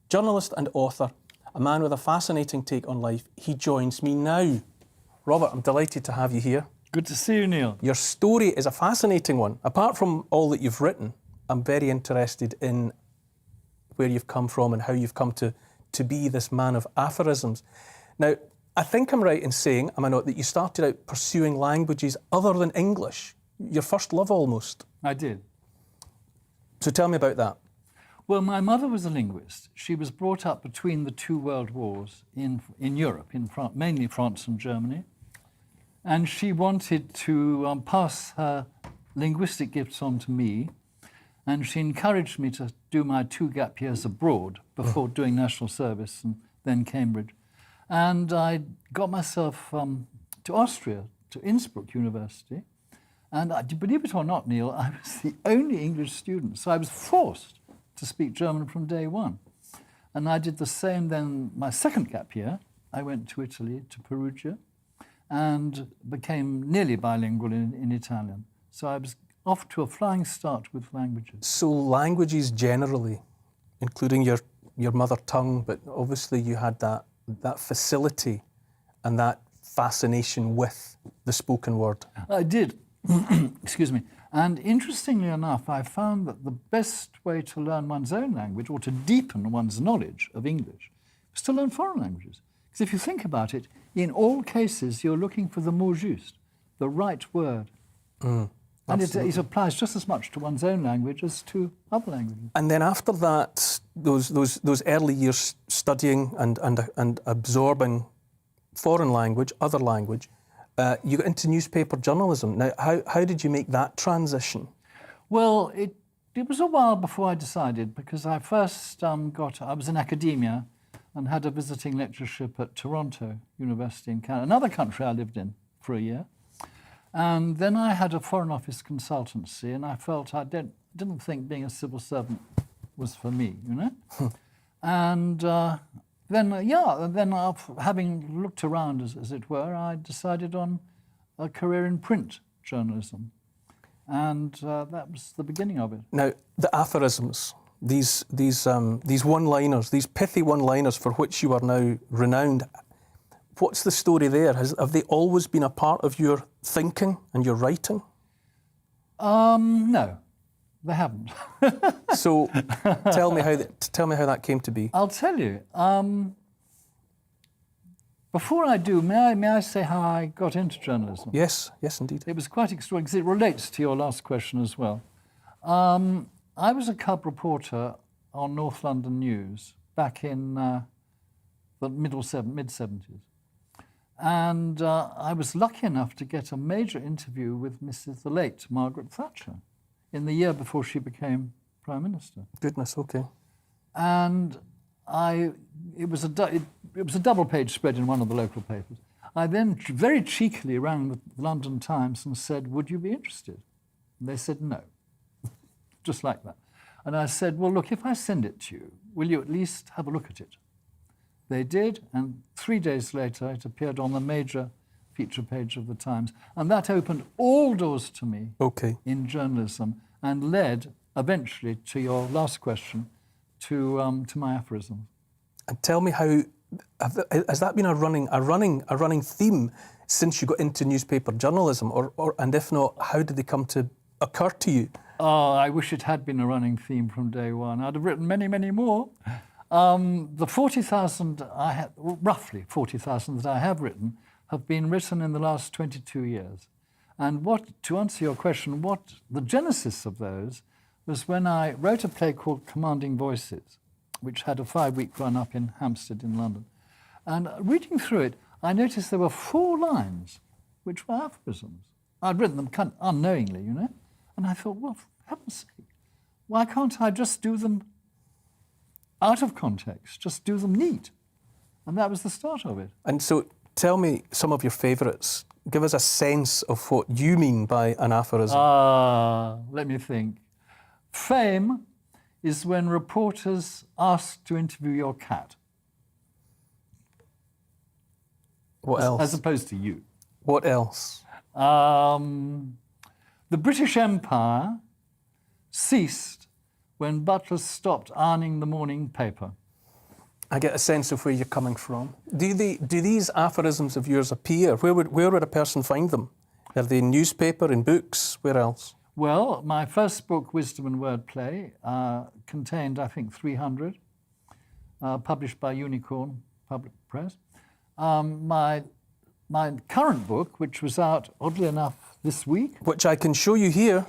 Journalist and author, a man with a fascinating take on life. He joins me now. Robert, I'm delighted to have you here. Good to see you, Neil. Your story is a fascinating one. Apart from all that you've written, I'm very interested in where you've come from and how you've come to be this man of aphorisms. Now, I think I'm right in saying, am I not, that you started out pursuing languages other than English? Your first love, almost. I did. So tell me about that. Well, my mother was a linguist. She was brought up between the two world wars in Europe, in mainly France and Germany. And she wanted to pass her linguistic gifts on to me. And she encouraged me to do my 2 gap years abroad before doing national service and then Cambridge. And I got myself to Austria, to Innsbruck University. And believe it or not, Neil, I was the only English student. So I was forced to speak German from day one. And I did the same then my second gap year. I went to Italy, to Perugia, and became nearly bilingual in Italian. So I was off to a flying start with languages. So languages generally, including your mother tongue, but obviously you had that facility and that fascination with the spoken word. I did. Excuse me. And interestingly enough, I found that the best way to learn one's own language or to deepen one's knowledge of English was to learn foreign languages. Because if you think about it, in all cases, you're looking for the mot juste, the right word. And it applies just as much to one's own language as to other languages. And then after that, those early years studying and absorbing foreign language, other language, you got into newspaper journalism. Now, how did you make that transition? Well, it was a while before I decided, because I first I was in academia and had a visiting lectureship at Toronto University in Canada, another country I lived in for a year. And then I had a Foreign Office consultancy, and I felt I didn't think being a civil servant was for me, you know? And then having looked around, as it were, I decided on a career in print journalism. And that was the beginning of it. Now, the aphorisms, these one-liners, these pithy one-liners for which you are now renowned, what's the story there? Have they always been a part of your thinking and your writing? No, they haven't. So tell me how that came to be. I'll tell you. Before I do, may I say how I got into journalism? Yes, indeed. It was quite extraordinary, because it relates to your last question as well. I was a cub reporter on North London News back in the mid-70s. And I was lucky enough to get a major interview with the late Margaret Thatcher in the year before she became Prime Minister. Goodness, okay. And it was a double-page spread in one of the local papers. I then very cheekily rang the London Times and said, would you be interested? And they said no, just like that. And I said, well, look, if I send it to you, will you at least have a look at it? They did, and 3 days later, it appeared on the major feature page of the Times. And that opened all doors to me in journalism and led eventually to your last question, to my aphorisms. And tell me how, has that been a running theme since you got into newspaper journalism? And if not, how did they come to occur to you? Oh, I wish it had been a running theme from day one. I'd have written many, many more. The 40,000 I have, roughly 40,000 that I have written, have been written in the last 22 years. And to answer your question, the genesis of those was when I wrote a play called Commanding Voices, which had a 5-week run up in Hampstead in London. And reading through it, I noticed there were 4 lines which were aphorisms. I'd written them kind of unknowingly, you know? And I thought, well, for heaven's sake, why can't I just do them out of context, just do them neat? And that was the start of it. And so tell me some of your favourites. Give us a sense of what you mean by an aphorism. Let me think. Fame is when reporters ask to interview your cat. What else? As opposed to you. What else? The British Empire ceased when butlers stopped ironing the morning paper. I get a sense of where you're coming from. Do these aphorisms of yours appear? Where would a person find them? Are they in newspaper, in books? Where else? Well, my first book, Wisdom and Wordplay, contained, I think, 300, published by Unicorn Public Press. My current book, which was out, oddly enough, this week. Which I can show you here.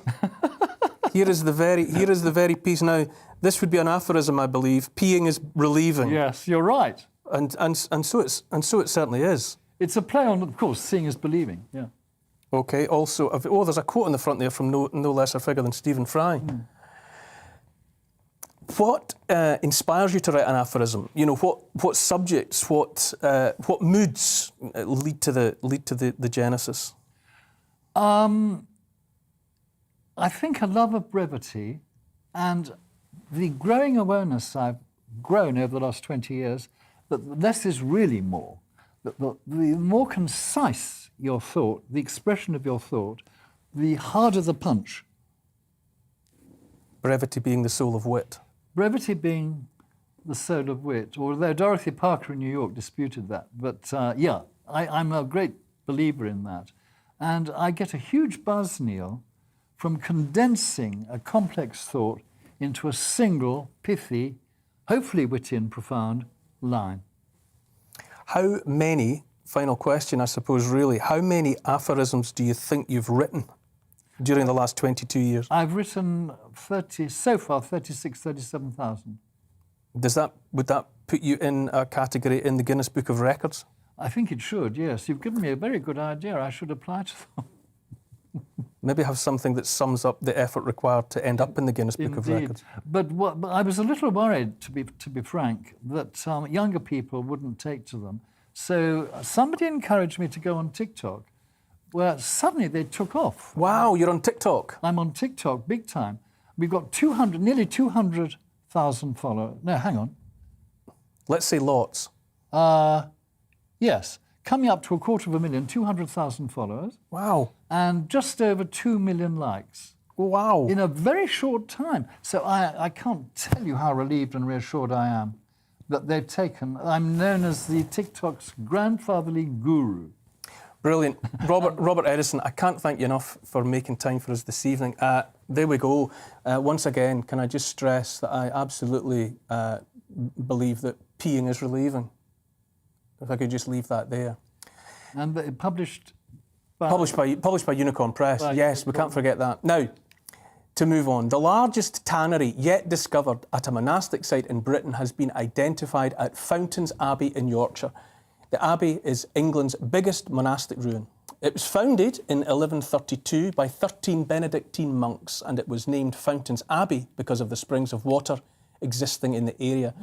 Here is the very piece. Now, this would be an aphorism, I believe. Peeing is relieving. Yes, you're right. And so it certainly is. It's a play on, of course, seeing is believing. Yeah. Okay. Also, there's a quote on the front there from no lesser figure than Stephen Fry. What inspires you to write an aphorism? You know, what subjects, what moods lead to the genesis? I think a love of brevity and the growing awareness I've grown over the last 20 years that less is really more. That the more concise your thought, the expression of your thought, the harder the punch. Brevity being the soul of wit. Brevity being the soul of wit, although Dorothy Parker in New York disputed that. But yeah, I'm a great believer in that. And I get a huge buzz, Neil, from condensing a complex thought into a single, pithy, hopefully witty and profound line. How many, final question I suppose really, how many aphorisms do you think you've written during the last 22 years? I've written so far 37,000. Would that put you in a category in the Guinness Book of Records? I think it should, yes. You've given me a very good idea. I should apply to them. Maybe have something that sums up the effort required to end up in the Guinness Book of Records. But I was a little worried, to be frank, that younger people wouldn't take to them. So somebody encouraged me to go on TikTok, where suddenly they took off. Wow, you're on TikTok? I'm on TikTok, big time. We've got nearly 200,000 followers. No, hang on. Let's say lots. Yes, coming up to 250,000, 200,000 followers. Wow. And just over 2 million likes. Wow. In a very short time. So I can't tell you how relieved and reassured I am that they've taken. I'm known as the TikTok's grandfatherly guru. Brilliant. Robert Edeison, I can't thank you enough for making time for us this evening. There we go. Once again, can I just stress that I absolutely believe that peeing is relieving. If I could just leave that there. And published by Unicorn Press. Yes, we can't forget that. Now, to move on, the largest tannery yet discovered at a monastic site in Britain has been identified at Fountains Abbey in Yorkshire. The Abbey is England's biggest monastic ruin. It was founded in 1132 by 13 Benedictine monks, and it was named Fountains Abbey because of the springs of water existing in the area.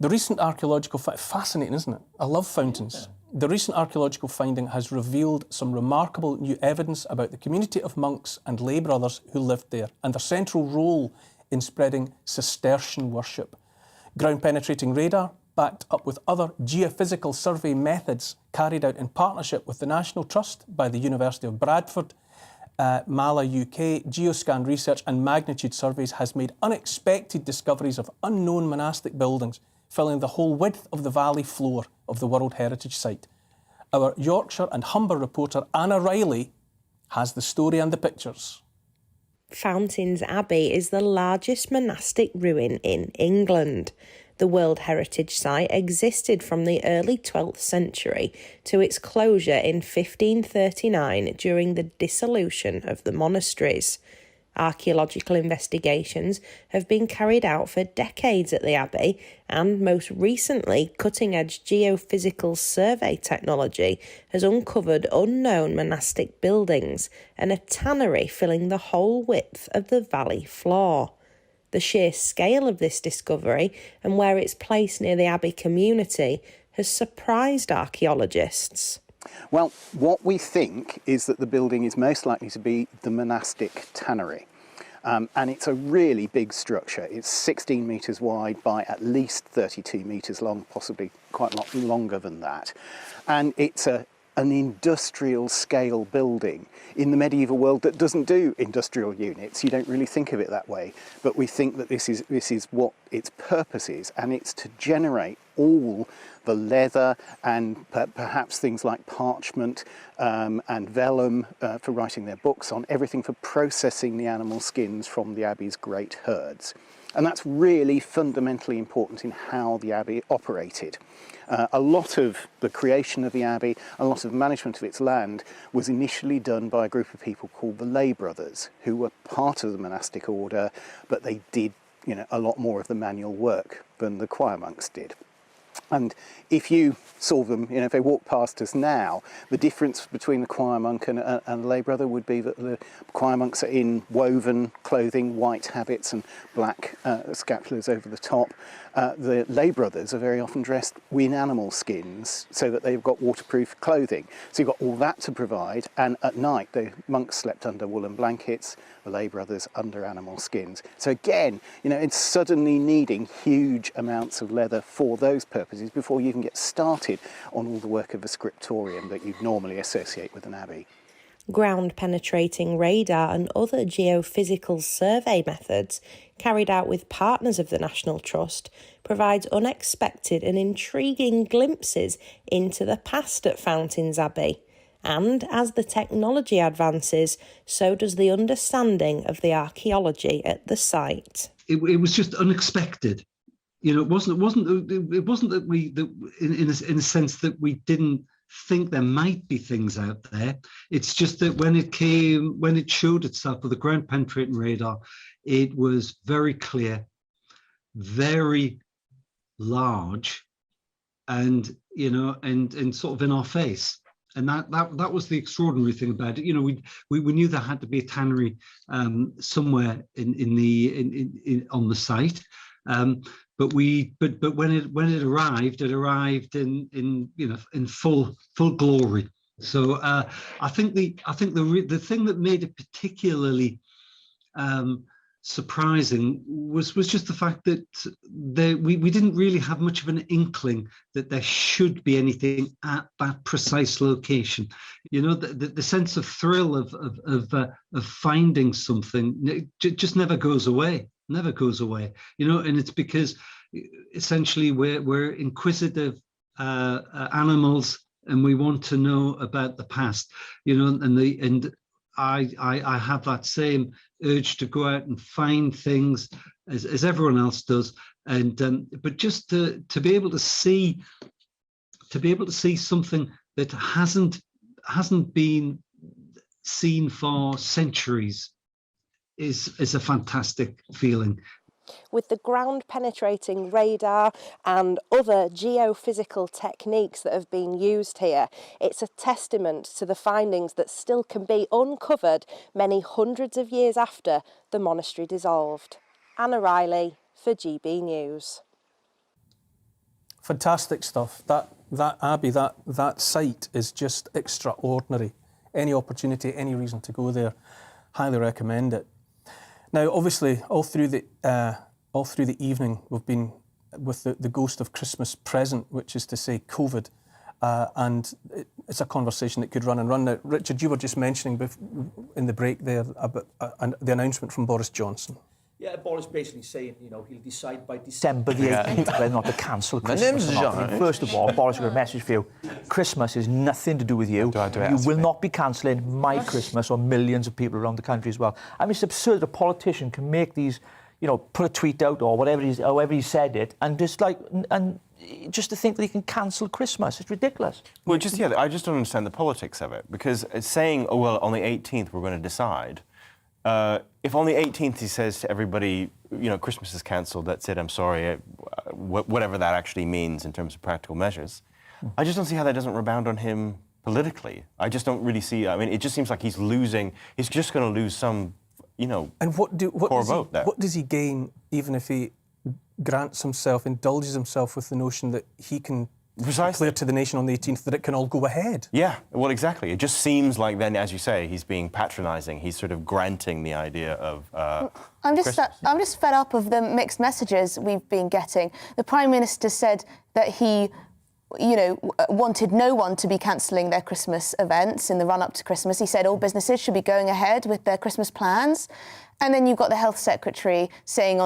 The recent archaeological fascinating, isn't it? I love fountains. Yeah. The recent archaeological finding has revealed some remarkable new evidence about the community of monks and lay brothers who lived there and their central role in spreading Cistercian worship. Ground-penetrating radar backed up with other geophysical survey methods carried out in partnership with the National Trust by the University of Bradford, Mala UK, Geoscan Research and Magnitude Surveys has made unexpected discoveries of unknown monastic buildings filling the whole width of the valley floor of the World Heritage Site. Our Yorkshire and Humber reporter Anna Riley has the story and the pictures. Fountains Abbey is the largest monastic ruin in England. The World Heritage Site existed from the early 12th century to its closure in 1539 during the dissolution of the monasteries. Archaeological investigations have been carried out for decades at the Abbey, and most recently, cutting-edge geophysical survey technology has uncovered unknown monastic buildings and a tannery filling the whole width of the valley floor. The sheer scale of this discovery and where it's placed near the Abbey community has surprised archaeologists. Well, what we think is that the building is most likely to be the monastic tannery. And it's a really big structure. It's 16 metres wide by at least 32 metres long, possibly quite a lot longer than that. And it's an industrial scale building in the medieval world that doesn't do industrial units. You don't really think of it that way, but we think that this is what its purpose is, and it's to generate all the leather and perhaps things like parchment and vellum for writing their books on, everything for processing the animal skins from the Abbey's great herds. And that's really fundamentally important in how the Abbey operated. A lot of the creation of the Abbey, a lot of management of its land was initially done by a group of people called the lay brothers, who were part of the monastic order, but they did, a lot more of the manual work than the choir monks did. And if you saw them, if they walked past us now, the difference between the choir monk and a lay brother would be that the choir monks are in woven clothing, white habits and black scapulars over the top. The lay brothers are very often dressed in animal skins so that they've got waterproof clothing. So you've got all that to provide, and at night the monks slept under woolen blankets, the lay brothers under animal skins. So again, it's suddenly needing huge amounts of leather for those purposes before you even get started on all the work of a scriptorium that you'd normally associate with an abbey. Ground-penetrating radar and other geophysical survey methods carried out with partners of the National Trust provides unexpected and intriguing glimpses into the past at Fountains Abbey. And as the technology advances, so does the understanding of the archaeology at the site. It was just unexpected. It wasn't that we, in a sense, that we didn't think there might be things out there. It's just that when it showed itself with the ground penetrating radar, it was very clear, very large, and and sort of in our face. And that was the extraordinary thing about it. We knew there had to be a tannery somewhere on the site. But when it arrived in full glory. So I think the thing that made it particularly surprising was just the fact that we didn't really have much of an inkling that there should be anything at that precise location. The sense of thrill of finding something just never goes away. Never goes away, and it's because essentially we're inquisitive animals, and we want to know about the past, and I have that same urge to go out and find things as everyone else does, and but just to be able to see something that hasn't been seen for centuries is a fantastic feeling. With the ground-penetrating radar and other geophysical techniques that have been used here, it's a testament to the findings that still can be uncovered many hundreds of years after the monastery dissolved. Anna Riley for GB News. Fantastic stuff. That Abbey, that site is just extraordinary. Any opportunity, any reason to go there, highly recommend it. Now, obviously, all through the evening, we've been with the ghost of Christmas present, which is to say COVID. And it's a conversation that could run and run. Now, Richard, you were just mentioning in the break there about the announcement from Boris Johnson. Yeah, Boris basically saying, you know, he'll decide by December the 18th whether or not to cancel Christmas or not. I mean, first of all, Boris, I've got a message for you. Christmas is nothing to do with you. You will not be cancelling my Christmas or millions of people around the country as well. I mean, it's absurd a politician can make these, you know, put a tweet out or whatever however he said it, and just to think that he can cancel Christmas. It's ridiculous. Well, I just don't understand the politics of it, because it's saying, oh, well, on the 18th we're going to decide. If on the 18th he says to everybody, you know, Christmas is cancelled, that's it, I'm sorry, whatever that actually means in terms of practical measures, I just don't see how that doesn't rebound on him politically. I just don't really see, I mean, it just seems like he's just going to lose some, you know, core vote there. What does he gain even if he indulges himself with the notion that he can declare to the nation on the 18th that it can all go ahead? Yeah, well, exactly. It just seems like then, as you say, he's being patronising. He's sort of granting the idea of I'm just fed up of the mixed messages we've been getting. The Prime Minister said that he, you know, wanted no one to be cancelling their Christmas events in the run-up to Christmas. He said all businesses should be going ahead with their Christmas plans. And then you've got the Health Secretary saying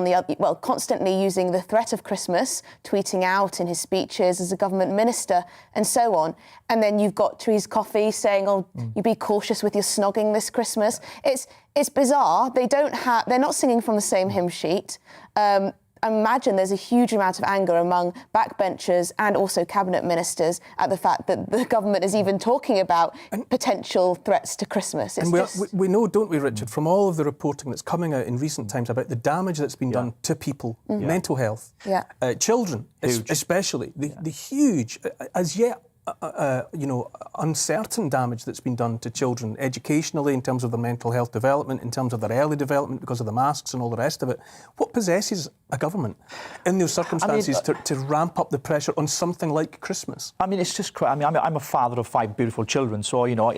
constantly using the threat of Christmas, tweeting out in his speeches as a government minister and so on. And then you've got Therese Coffey saying, you be cautious with your snogging this Christmas. It's bizarre. They're not singing from the same hymn sheet. I imagine there's a huge amount of anger among backbenchers and also cabinet ministers at the fact that the government is even talking about potential threats to Christmas. We know, don't we, Richard, from all of the reporting that's coming out in recent times about the damage that's been done to people, mental health, children, especially, the huge, as yet, uncertain damage that's been done to children educationally in terms of their mental health development, in terms of their early development because of the masks and all the rest of it. What possesses a government in those circumstances to ramp up the pressure on something like Christmas? I mean, it's just crazy. I mean, I'm a father of 5 beautiful children, so, you know,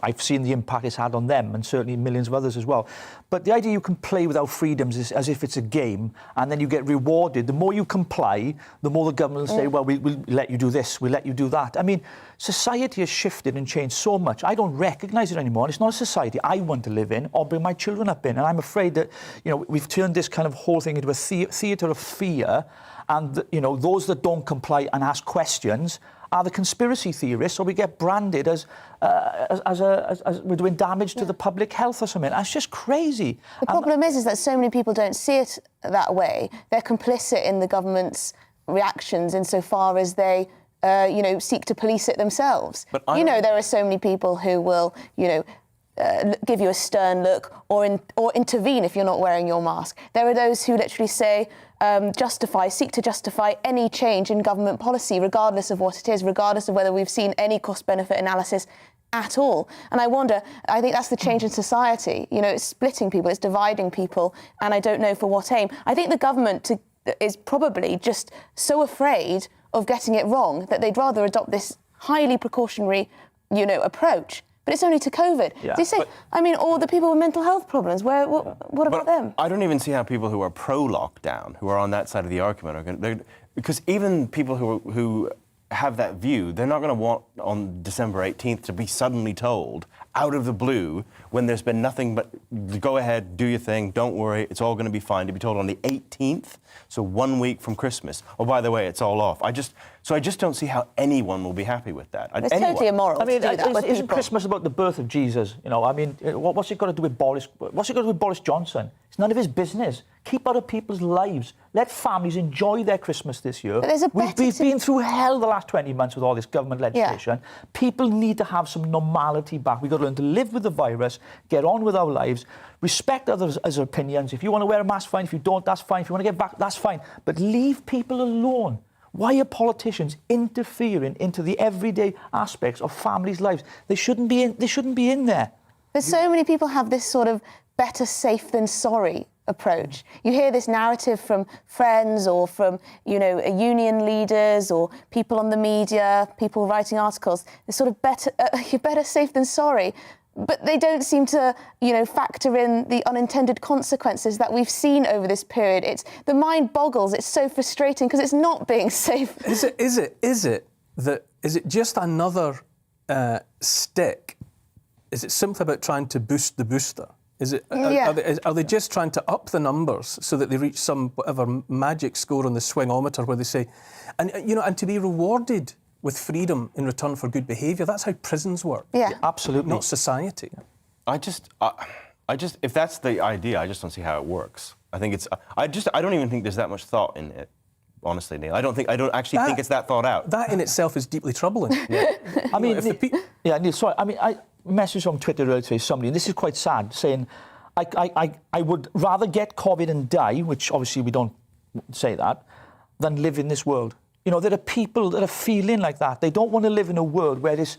I've seen the impact it's had on them and certainly millions of others as well. But the idea you can play with our freedoms is as if it's a game and then you get rewarded. The more you comply, the more the government will say, well, we'll let you do this, we'll let you do that. I mean, society has shifted and changed so much. I don't recognise it anymore. It's not a society I want to live in or bring my children up in. And I'm afraid that, you know, we've turned this kind of whole thing into a theatre of fear. And, you know, those that don't comply and ask questions are the conspiracy theorists, or we get branded as we're doing damage to the public health or something. That's just crazy. The problem is that so many people don't see it that way. They're complicit in the government's reactions insofar as they seek to police it themselves. But there are so many people who will, give you a stern look or intervene if you're not wearing your mask. There are those who literally say, seek to justify any change in government policy, regardless of what it is, regardless of whether we've seen any cost-benefit analysis at all. And I think that's the change in society. You know, it's splitting people, it's dividing people, and I don't know for what aim. I think the government is probably just so afraid of getting it wrong that they'd rather adopt this highly precautionary, approach. But it's only to COVID. Yeah. They say, all the people with mental health problems, what about them? I don't even see how people who are pro-lockdown, who are on that side of the argument, are going to... Because even people who have that view, they're not going to want on December 18th to be suddenly told, out of the blue, when there's been nothing but go ahead, do your thing, don't worry, it's all going to be fine, to be told on the 18th, so 1 week from Christmas. Oh, by the way, it's all off. I just don't see how anyone will be happy with that. It's totally immoral. I mean, isn't Christmas about the birth of Jesus? What's it got to do with Boris? What's it got to do with Boris Johnson? It's none of his business. Keep out of people's lives. Let families enjoy their Christmas this year. We've been through hell the last 20 months with all this government legislation. Yeah. People need to have some normality back. We've got to learn to live with the virus, get on with our lives, respect others' opinions. If you want to wear a mask, fine. If you don't, that's fine. If you want to get back, that's fine. But leave people alone. Why are politicians interfering into the everyday aspects of families' lives? They shouldn't be in there. But so many people have this sort of better safe than sorry approach. You hear this narrative from friends or from, union leaders or people on the media, people writing articles. This sort of you're better safe than sorry. but they don't seem to, factor in the unintended consequences that we've seen over this period. The mind boggles. It's so frustrating because it's not being safe. Is it just another stick? Is it simply about trying to boost the booster? Are they just trying to up the numbers so that they reach some whatever magic score on the swingometer where they say, and to be rewarded with freedom in return for good behaviour? That's how prisons work. Yeah, absolutely. Not society. I just, if that's the idea, I just don't see how it works. I think I don't even think there's that much thought in it. Honestly, Neil, I don't actually think it's that thought out. That in itself is deeply troubling. Yeah. I mean, Neil, sorry. I mean, I messaged on Twitter earlier today somebody, and this is quite sad, saying, I would rather get COVID and die, which obviously we don't say that, than live in this world. There are people that are feeling like that. They don't want to live in a world where there's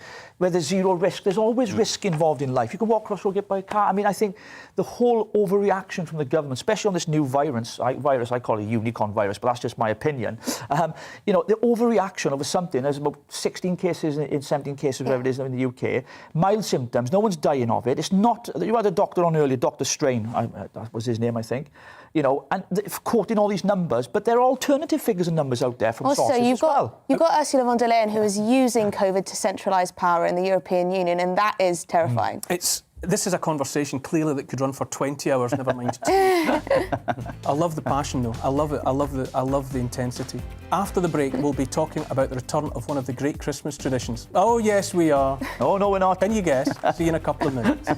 zero risk. There's always risk involved in life. You can walk across the road, get by a car. I mean, I think the whole overreaction from the government, especially on this new virus, I call it a unicorn virus, but that's just my opinion. The overreaction over something. There's about 16 cases in 17 cases, whatever it is, in the UK. Mild symptoms. No one's dying of it. It's not. You had a doctor on earlier, Dr. Strain. That was his name, I think. And quoting all these numbers, but there are alternative figures and numbers out there from sources you've got Ursula von der Leyen, who is using COVID to centralise power in the European Union, and that is terrifying. This is a conversation clearly that could run for 20 hours, never mind 2. I love the passion, though. I love it. I love the intensity. After the break, we'll be talking about the return of one of the great Christmas traditions. Oh, yes, we are. Oh, no, we're not. Can you guess? See you in a couple of minutes.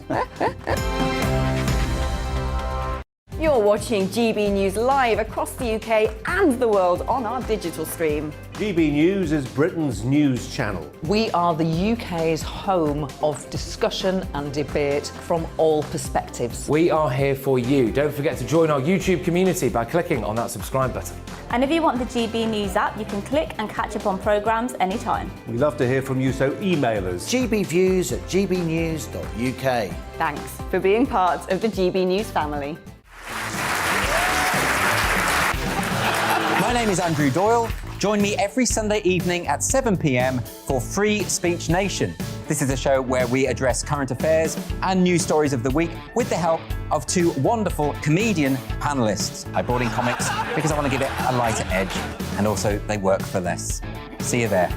You're watching GB News live across the UK and the world on our digital stream. GB News is Britain's news channel. We are the UK's home of discussion and debate from all perspectives. We are here for you. Don't forget to join our YouTube community by clicking on that subscribe button. And if you want the GB News app, you can click and catch up on programmes anytime. We love to hear from you, so email us. gbviews@gbnews.uk. Thanks for being part of the GB News family. My name is Andrew Doyle. Join me every Sunday evening at 7 p.m. for Free Speech Nation. This is a show where we address current affairs and news stories of the week with the help of 2 wonderful comedian panellists. I brought in comics because I want to give it a lighter edge, and also they work for less. See you there.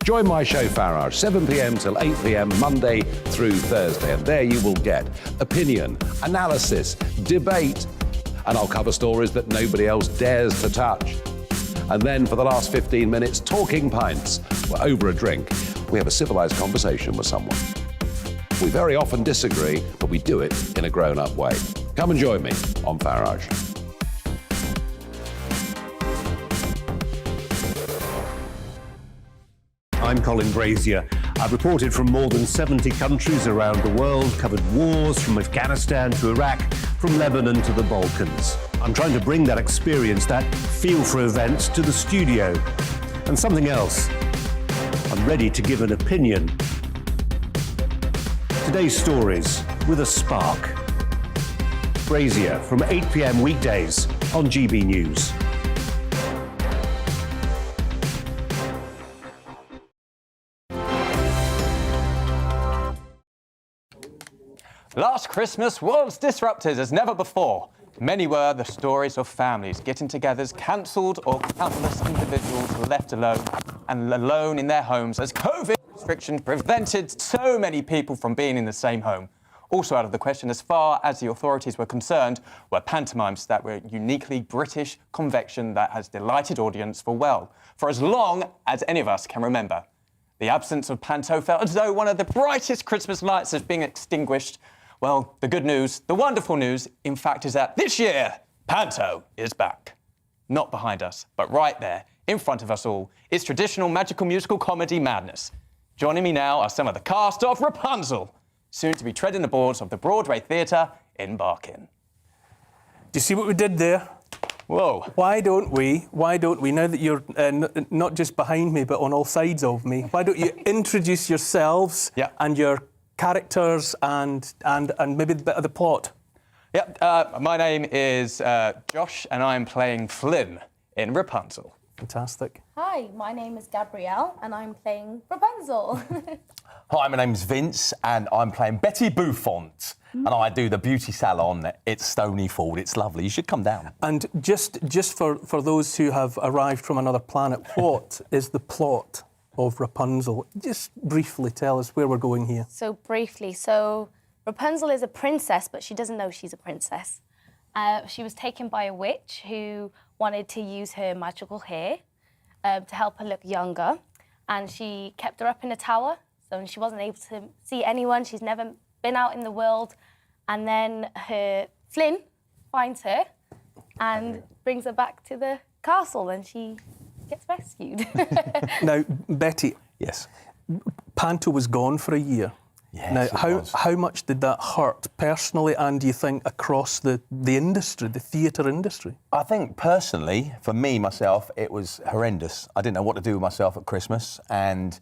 Join my show Farage, 7 p.m. till 8 p.m. Monday through Thursday, and there you will get opinion, analysis, debate, and I'll cover stories that nobody else dares to touch. And then for the last 15 minutes, talking pints. We're over a drink. We have a civilised conversation with someone. We very often disagree, but we do it in a grown-up way. Come and join me on Farage. I'm Colin Brazier. I've reported from more than 70 countries around the world, covered wars from Afghanistan to Iraq, from Lebanon to the Balkans. I'm trying to bring that experience, that feel for events, to the studio. And something else. I'm ready to give an opinion. Today's stories with a spark. Brazier from 8 p.m. weekdays on GB News. Last Christmas was disrupted as never before. Many were the stories of families getting togethers cancelled or countless individuals were left alone in their homes as COVID restrictions prevented so many people from being in the same home. Also out of the question, as far as the authorities were concerned, were pantomimes that were uniquely British convection that has delighted audience for as long as any of us can remember. The absence of Panto felt as though one of the brightest Christmas lights has been extinguished. Well, the good news, the wonderful news, in fact, is that this year, Panto is back. Not behind us, but right there, in front of us all, is traditional magical musical comedy madness. Joining me now are some of the cast of Rapunzel, soon to be treading the boards of the Broadway Theatre in Barking. Do you see what we did there? Whoa. Why don't we, now that you're not just behind me, but on all sides of me, why don't you introduce yourselves and your characters and maybe a bit of the plot? Yep, my name is Josh, and I'm playing Flynn in Rapunzel. Fantastic. Hi, my name is Gabrielle and I'm playing Rapunzel. Hi, my name's Vince and I'm playing Betty Buffont. And I do the beauty salon. It's Stonyford. It's lovely. You should come down. And just for those who have arrived from another planet, what is the plot of Rapunzel? Just briefly tell us where we're going here. So briefly, Rapunzel is a princess, but she doesn't know she's a princess. She was taken by a witch who wanted to use her magical hair to help her look younger. And she kept her up in a tower, so she wasn't able to see anyone. She's never been out in the world. And then Flynn finds her and brings her back to the castle and she gets rescued. Now, Betty. Yes. Panto was gone for a year. Yes, now, how much did that hurt personally and, do you think, across the industry, the theatre industry? I think personally, for me, myself, it was horrendous. I didn't know what to do with myself at Christmas, and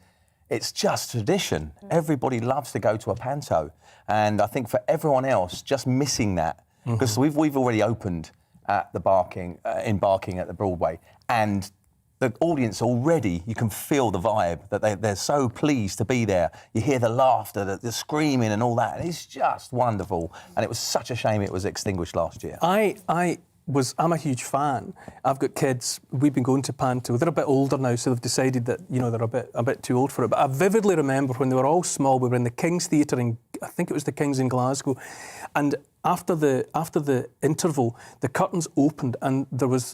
it's just tradition. Everybody loves to go to a panto, and I think for everyone else, just missing that, because we've already opened at the embarking at the Broadway, and the audience already, you can feel the vibe, that they're so pleased to be there. You hear the laughter, the screaming and all that. And it's just wonderful. And it was such a shame it was extinguished last year. I'm a huge fan. I've got kids. We've been going to Panto. They're a bit older now, so they've decided that, you know, they're a bit too old for it. But I vividly remember when they were all small, we were in the King's Theatre I think it was the King's in Glasgow. And after the interval, the curtains opened and there was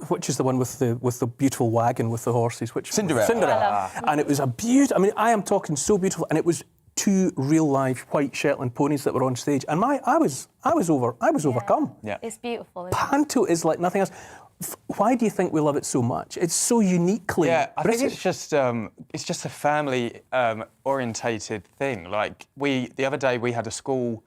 which is the one with the beautiful wagon with the horses? Cinderella. And it was a beautiful. I mean, I am talking so beautiful, and it was 2 real live white Shetland ponies that were on stage, and I was overcome. Yeah. It's beautiful. Panto is like nothing else. Why do you think we love it so much? It's so uniquely British. I think it's just a family orientated thing. Like the other day we had a school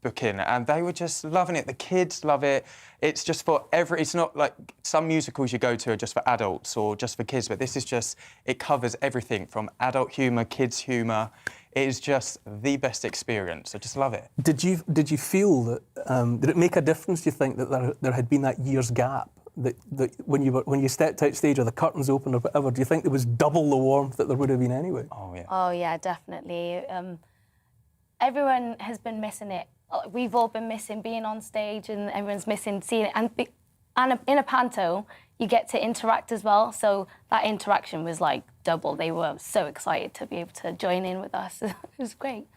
booking, and they were just loving it. The kids love it. It's just for it's not like some musicals you go to are just for adults or just for kids, but this is just, it covers everything from adult humour, kids' humour. It is just the best experience. I just love it. Did you feel that, did it make a difference, do you think, that there had been that year's gap? That when you stepped out stage or the curtains opened or whatever, do you think there was double the warmth that there would have been anyway? Oh yeah, definitely. Everyone has been missing it. We've all been missing being on stage, and everyone's missing seeing it. And in a panto, you get to interact as well. So that interaction was like double. They were so excited to be able to join in with us. It was great.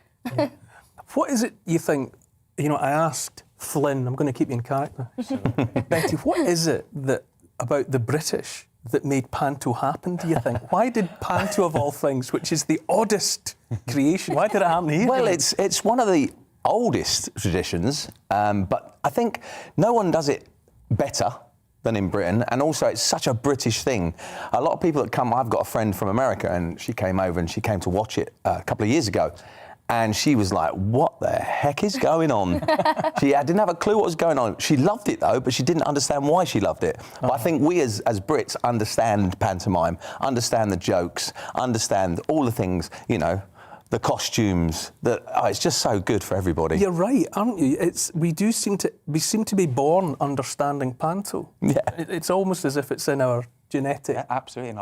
What is it you think? You know, I asked Flynn. I'm going to keep you in character. Betty, what is it about the British that made Panto happen, do you think? Why did Panto, of all things, which is the oddest creation, why did it happen here? Well, it's one of the oldest traditions, but I think no one does it better than in Britain, and also it's such a British thing. A lot of people that come, I've got a friend from America, and she came over and she came to watch it a couple of years ago, and she was like, what the heck is going on? She didn't have a clue what was going on. She loved it though, but she didn't understand why she loved it. But I think we as Brits understand pantomime, understand the jokes, understand all the things, you know, the costumes, it's just so good for everybody. You're right, aren't you? We seem to be born understanding Panto. Yeah. It's almost as if it's in our genetic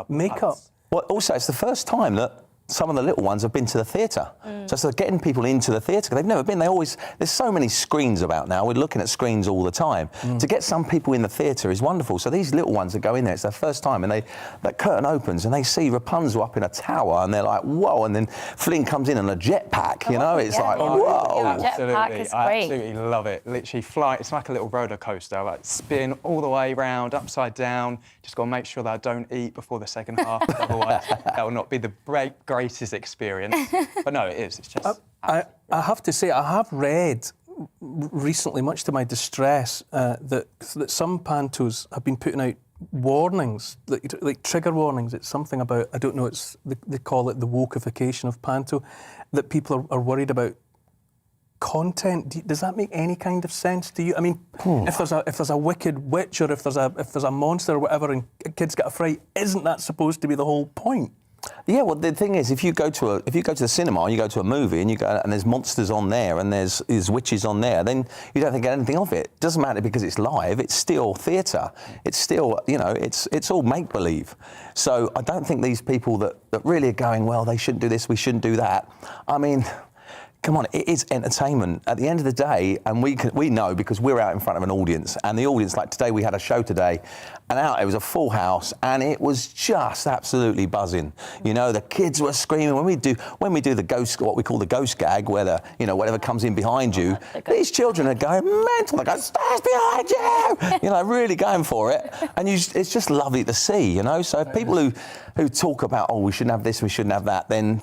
makeup. Well, also, it's the first time that some of the little ones have been to the theatre. So getting people into the theatre, they've never been. There's so many screens about now. We're looking at screens all the time. To get some people in the theatre is wonderful. So these little ones that go in there, it's their first time, and that curtain opens and they see Rapunzel up in a tower, and they're like, whoa, and then Flynn comes in on a jetpack, you know? It's like, whoa. Absolutely, I absolutely love it. Literally fly, it's like a little roller coaster, like spin all the way round, upside down. Just got to make sure that I don't eat before the second half, otherwise that will not be the greatest experience. But no, it is. It's just. I have to say, I have read recently, much to my distress, that some pantos have been putting out warnings, like trigger warnings. It's something about, I don't know, they call it the wokeification of panto, that people are worried about content. Does that make any kind of sense to you? I mean, if there's a wicked witch, or if there's a monster or whatever, and kids get a fright, isn't that supposed to be the whole point? Yeah, well, the thing is, if you go to the cinema, and you go to a movie, and there's monsters on there, and there's witches on there, then you don't think anything of it. It doesn't matter because it's live. It's still theatre. It's still, it's all make believe. So I don't think these people that really are going, well, they shouldn't do this, we shouldn't do that. I mean, come on, it is entertainment. At the end of the day, and we know because we're out in front of an audience, and the audience, like today, we had a show today, and it was a full house, and it was just absolutely buzzing. The kids were screaming. When we do the ghost, what we call the ghost gag, where whatever comes in behind you, these children are going mental. They go, "Stairs behind you!" Really going for it, and it's just lovely to see. So if people who talk about, oh, we shouldn't have this, we shouldn't have that, then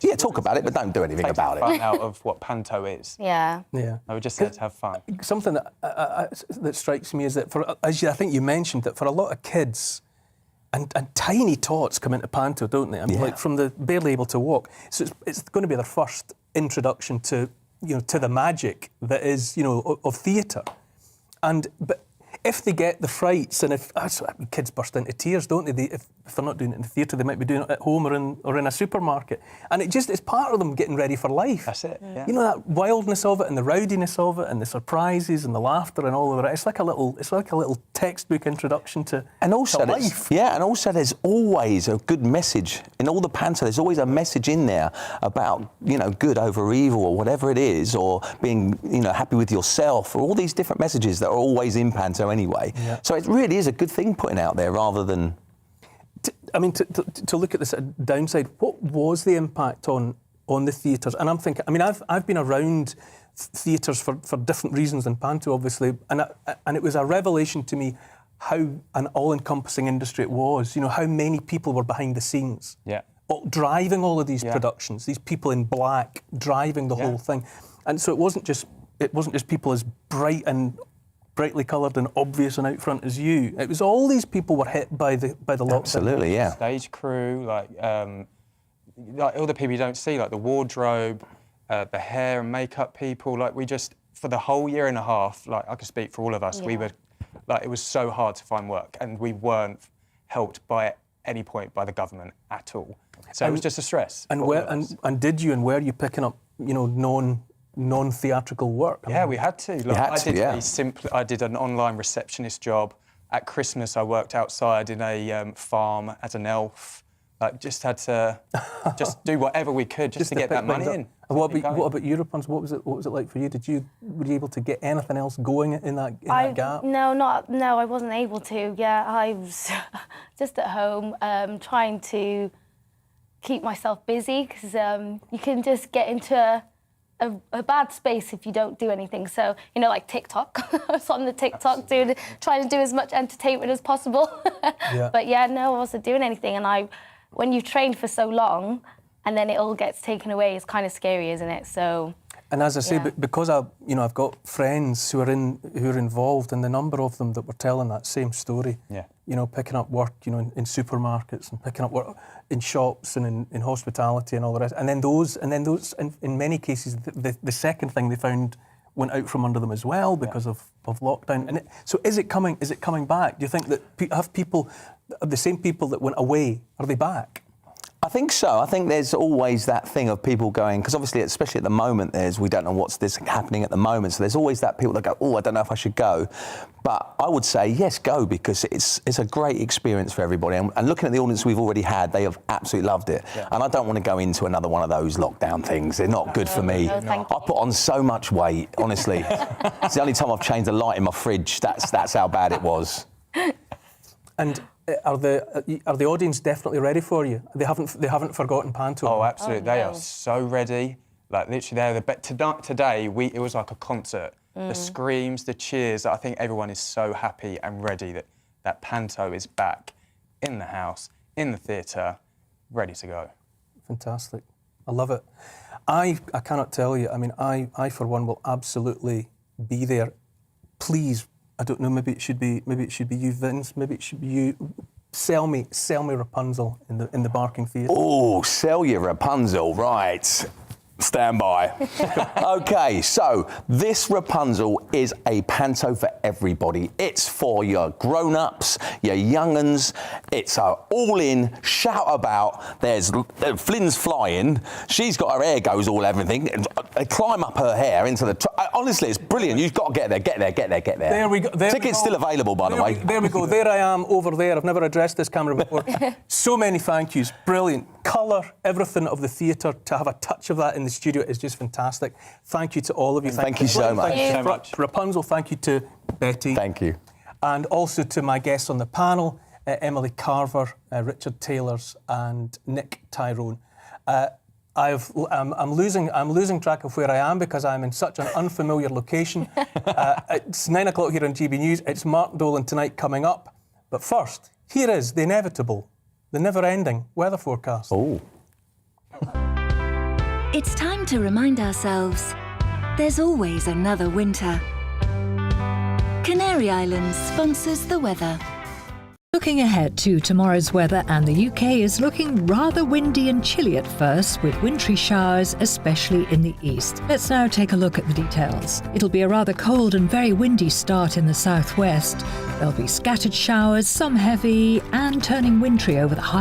yeah, talk about it, but don't do anything about it. Fun out of what Panto is. Yeah. Yeah. We're just there to have fun. Something that strikes me is that I think you mentioned that for a lot of kids, and tiny tots come into Panto, don't they? I mean, like from the barely able to walk. So it's going to be their first introduction to the magic that is of theatre, but if they get the frights, and if kids burst into tears, don't they? If they're not doing it in the theatre, they might be doing it at home or in a supermarket. And it's part of them getting ready for life. That's it. Yeah. That wildness of it, and the rowdiness of it, and the surprises, and the laughter, and all of it. It's like a little textbook introduction to life. Yeah, and also there's always a good message in all the Panto. There's always a message in there about good over evil, or whatever it is, or being happy with yourself, or all these different messages that are always in Panto anyway. Yeah. So it really is a good thing putting out there rather than... To look at this downside, what was the impact on the theatres? And I'm thinking, I've been around theatres for different reasons than Panto, obviously, and it was a revelation to me how an all-encompassing industry it was. How many people were behind the scenes, driving all of these productions. These people in black driving the whole thing, and so it wasn't just people as brightly coloured and obvious and out front as you. It was all these people were hit by the lockdown. Absolutely, yeah. Stage crew, like all the people you don't see, like the wardrobe, the hair and makeup people. Like we just, for the whole year and a half, like I could speak for all of us, we were, like it was so hard to find work, and we weren't helped by any point by the government at all. So it was just a stress. And where were you picking up, non-theatrical work? Yeah, we had to. I did an online receptionist job. At Christmas, I worked outside in a farm as an elf. Like, just had to just do whatever we could just to get that money in. What about you, Rapunzel? What was it like for you? Were you able to get anything else going in that gap? No, I wasn't able to. Yeah, I was just at home trying to keep myself busy, because you can just get into a bad space if you don't do anything. So, like TikTok. I was on the TikTok trying to do as much entertainment as possible. But I wasn't doing anything. And when you train for so long and then it all gets taken away, it's kind of scary, isn't it? So. And as I say, because I've got friends who are involved, and the number of them that were telling that same story. Yeah. Picking up work, in supermarkets, and picking up work in shops and in hospitality and all the rest. And then those, in many cases, the second thing they found went out from under them as well because of lockdown. And so is it coming back? Do you think that the same people that went away, are they back? I think so. I think there's always that thing of people going, because obviously, especially at the moment, we don't know what's happening at the moment. So there's always that people that go, oh, I don't know if I should go. But I would say, yes, go, because it's a great experience for everybody. And looking at the audience we've already had, they have absolutely loved it. Yeah. And I don't want to go into another one of those lockdown things. They're not good for me. I put on so much weight, honestly. It's the only time I've changed a light in my fridge. That's how bad it was. And are the audience definitely ready for you? They haven't forgotten Panto. Oh, absolutely. They are so ready. Like literally, today it was like a concert. The screams, the cheers. I think everyone is so happy and ready that Panto is back in the house, in the theatre, ready to go. Fantastic. I love it. I cannot tell you. I for one will absolutely be there. Please. I don't know, maybe it should be you, Vince, maybe it should be you. Sell me Rapunzel in the Barking Theatre. Oh, sell you Rapunzel, right. Stand by. Okay, so this Rapunzel is a panto for everybody. It's for your grown-ups, your young-uns. It's a all-in, shout about. There's Flynn's flying. She's got her hair goes all everything. They climb up her hair into the. Honestly, it's brilliant. You've got to get there, get there, get there, get there. There we go. Tickets still available, by the way. There we go. There I am over there. I've never addressed this camera before. So many thank yous. Brilliant. Colour, everything of the theatre. To have a touch of that in the studio is just fantastic. Thank you to all of you. Thank you so much. Thank you so much. Rapunzel, thank you to Betty. Thank you. And also to my guests on the panel, Emily Carver, Richard Taylors and Nick Tyrone. I'm losing track of where I am because I'm in such an unfamiliar location. It's 9 o'clock here on GB News. It's Mark Dolan tonight coming up. But first, here is the inevitable, the never-ending weather forecast. Oh. It's time to remind ourselves there's always another winter. Canary Islands sponsors the weather. Looking ahead to tomorrow's weather, and the UK is looking rather windy and chilly at first, with wintry showers, especially in the east. Let's now take a look at the details. It'll be a rather cold and very windy start in the southwest. There'll be scattered showers, some heavy and turning wintry over the high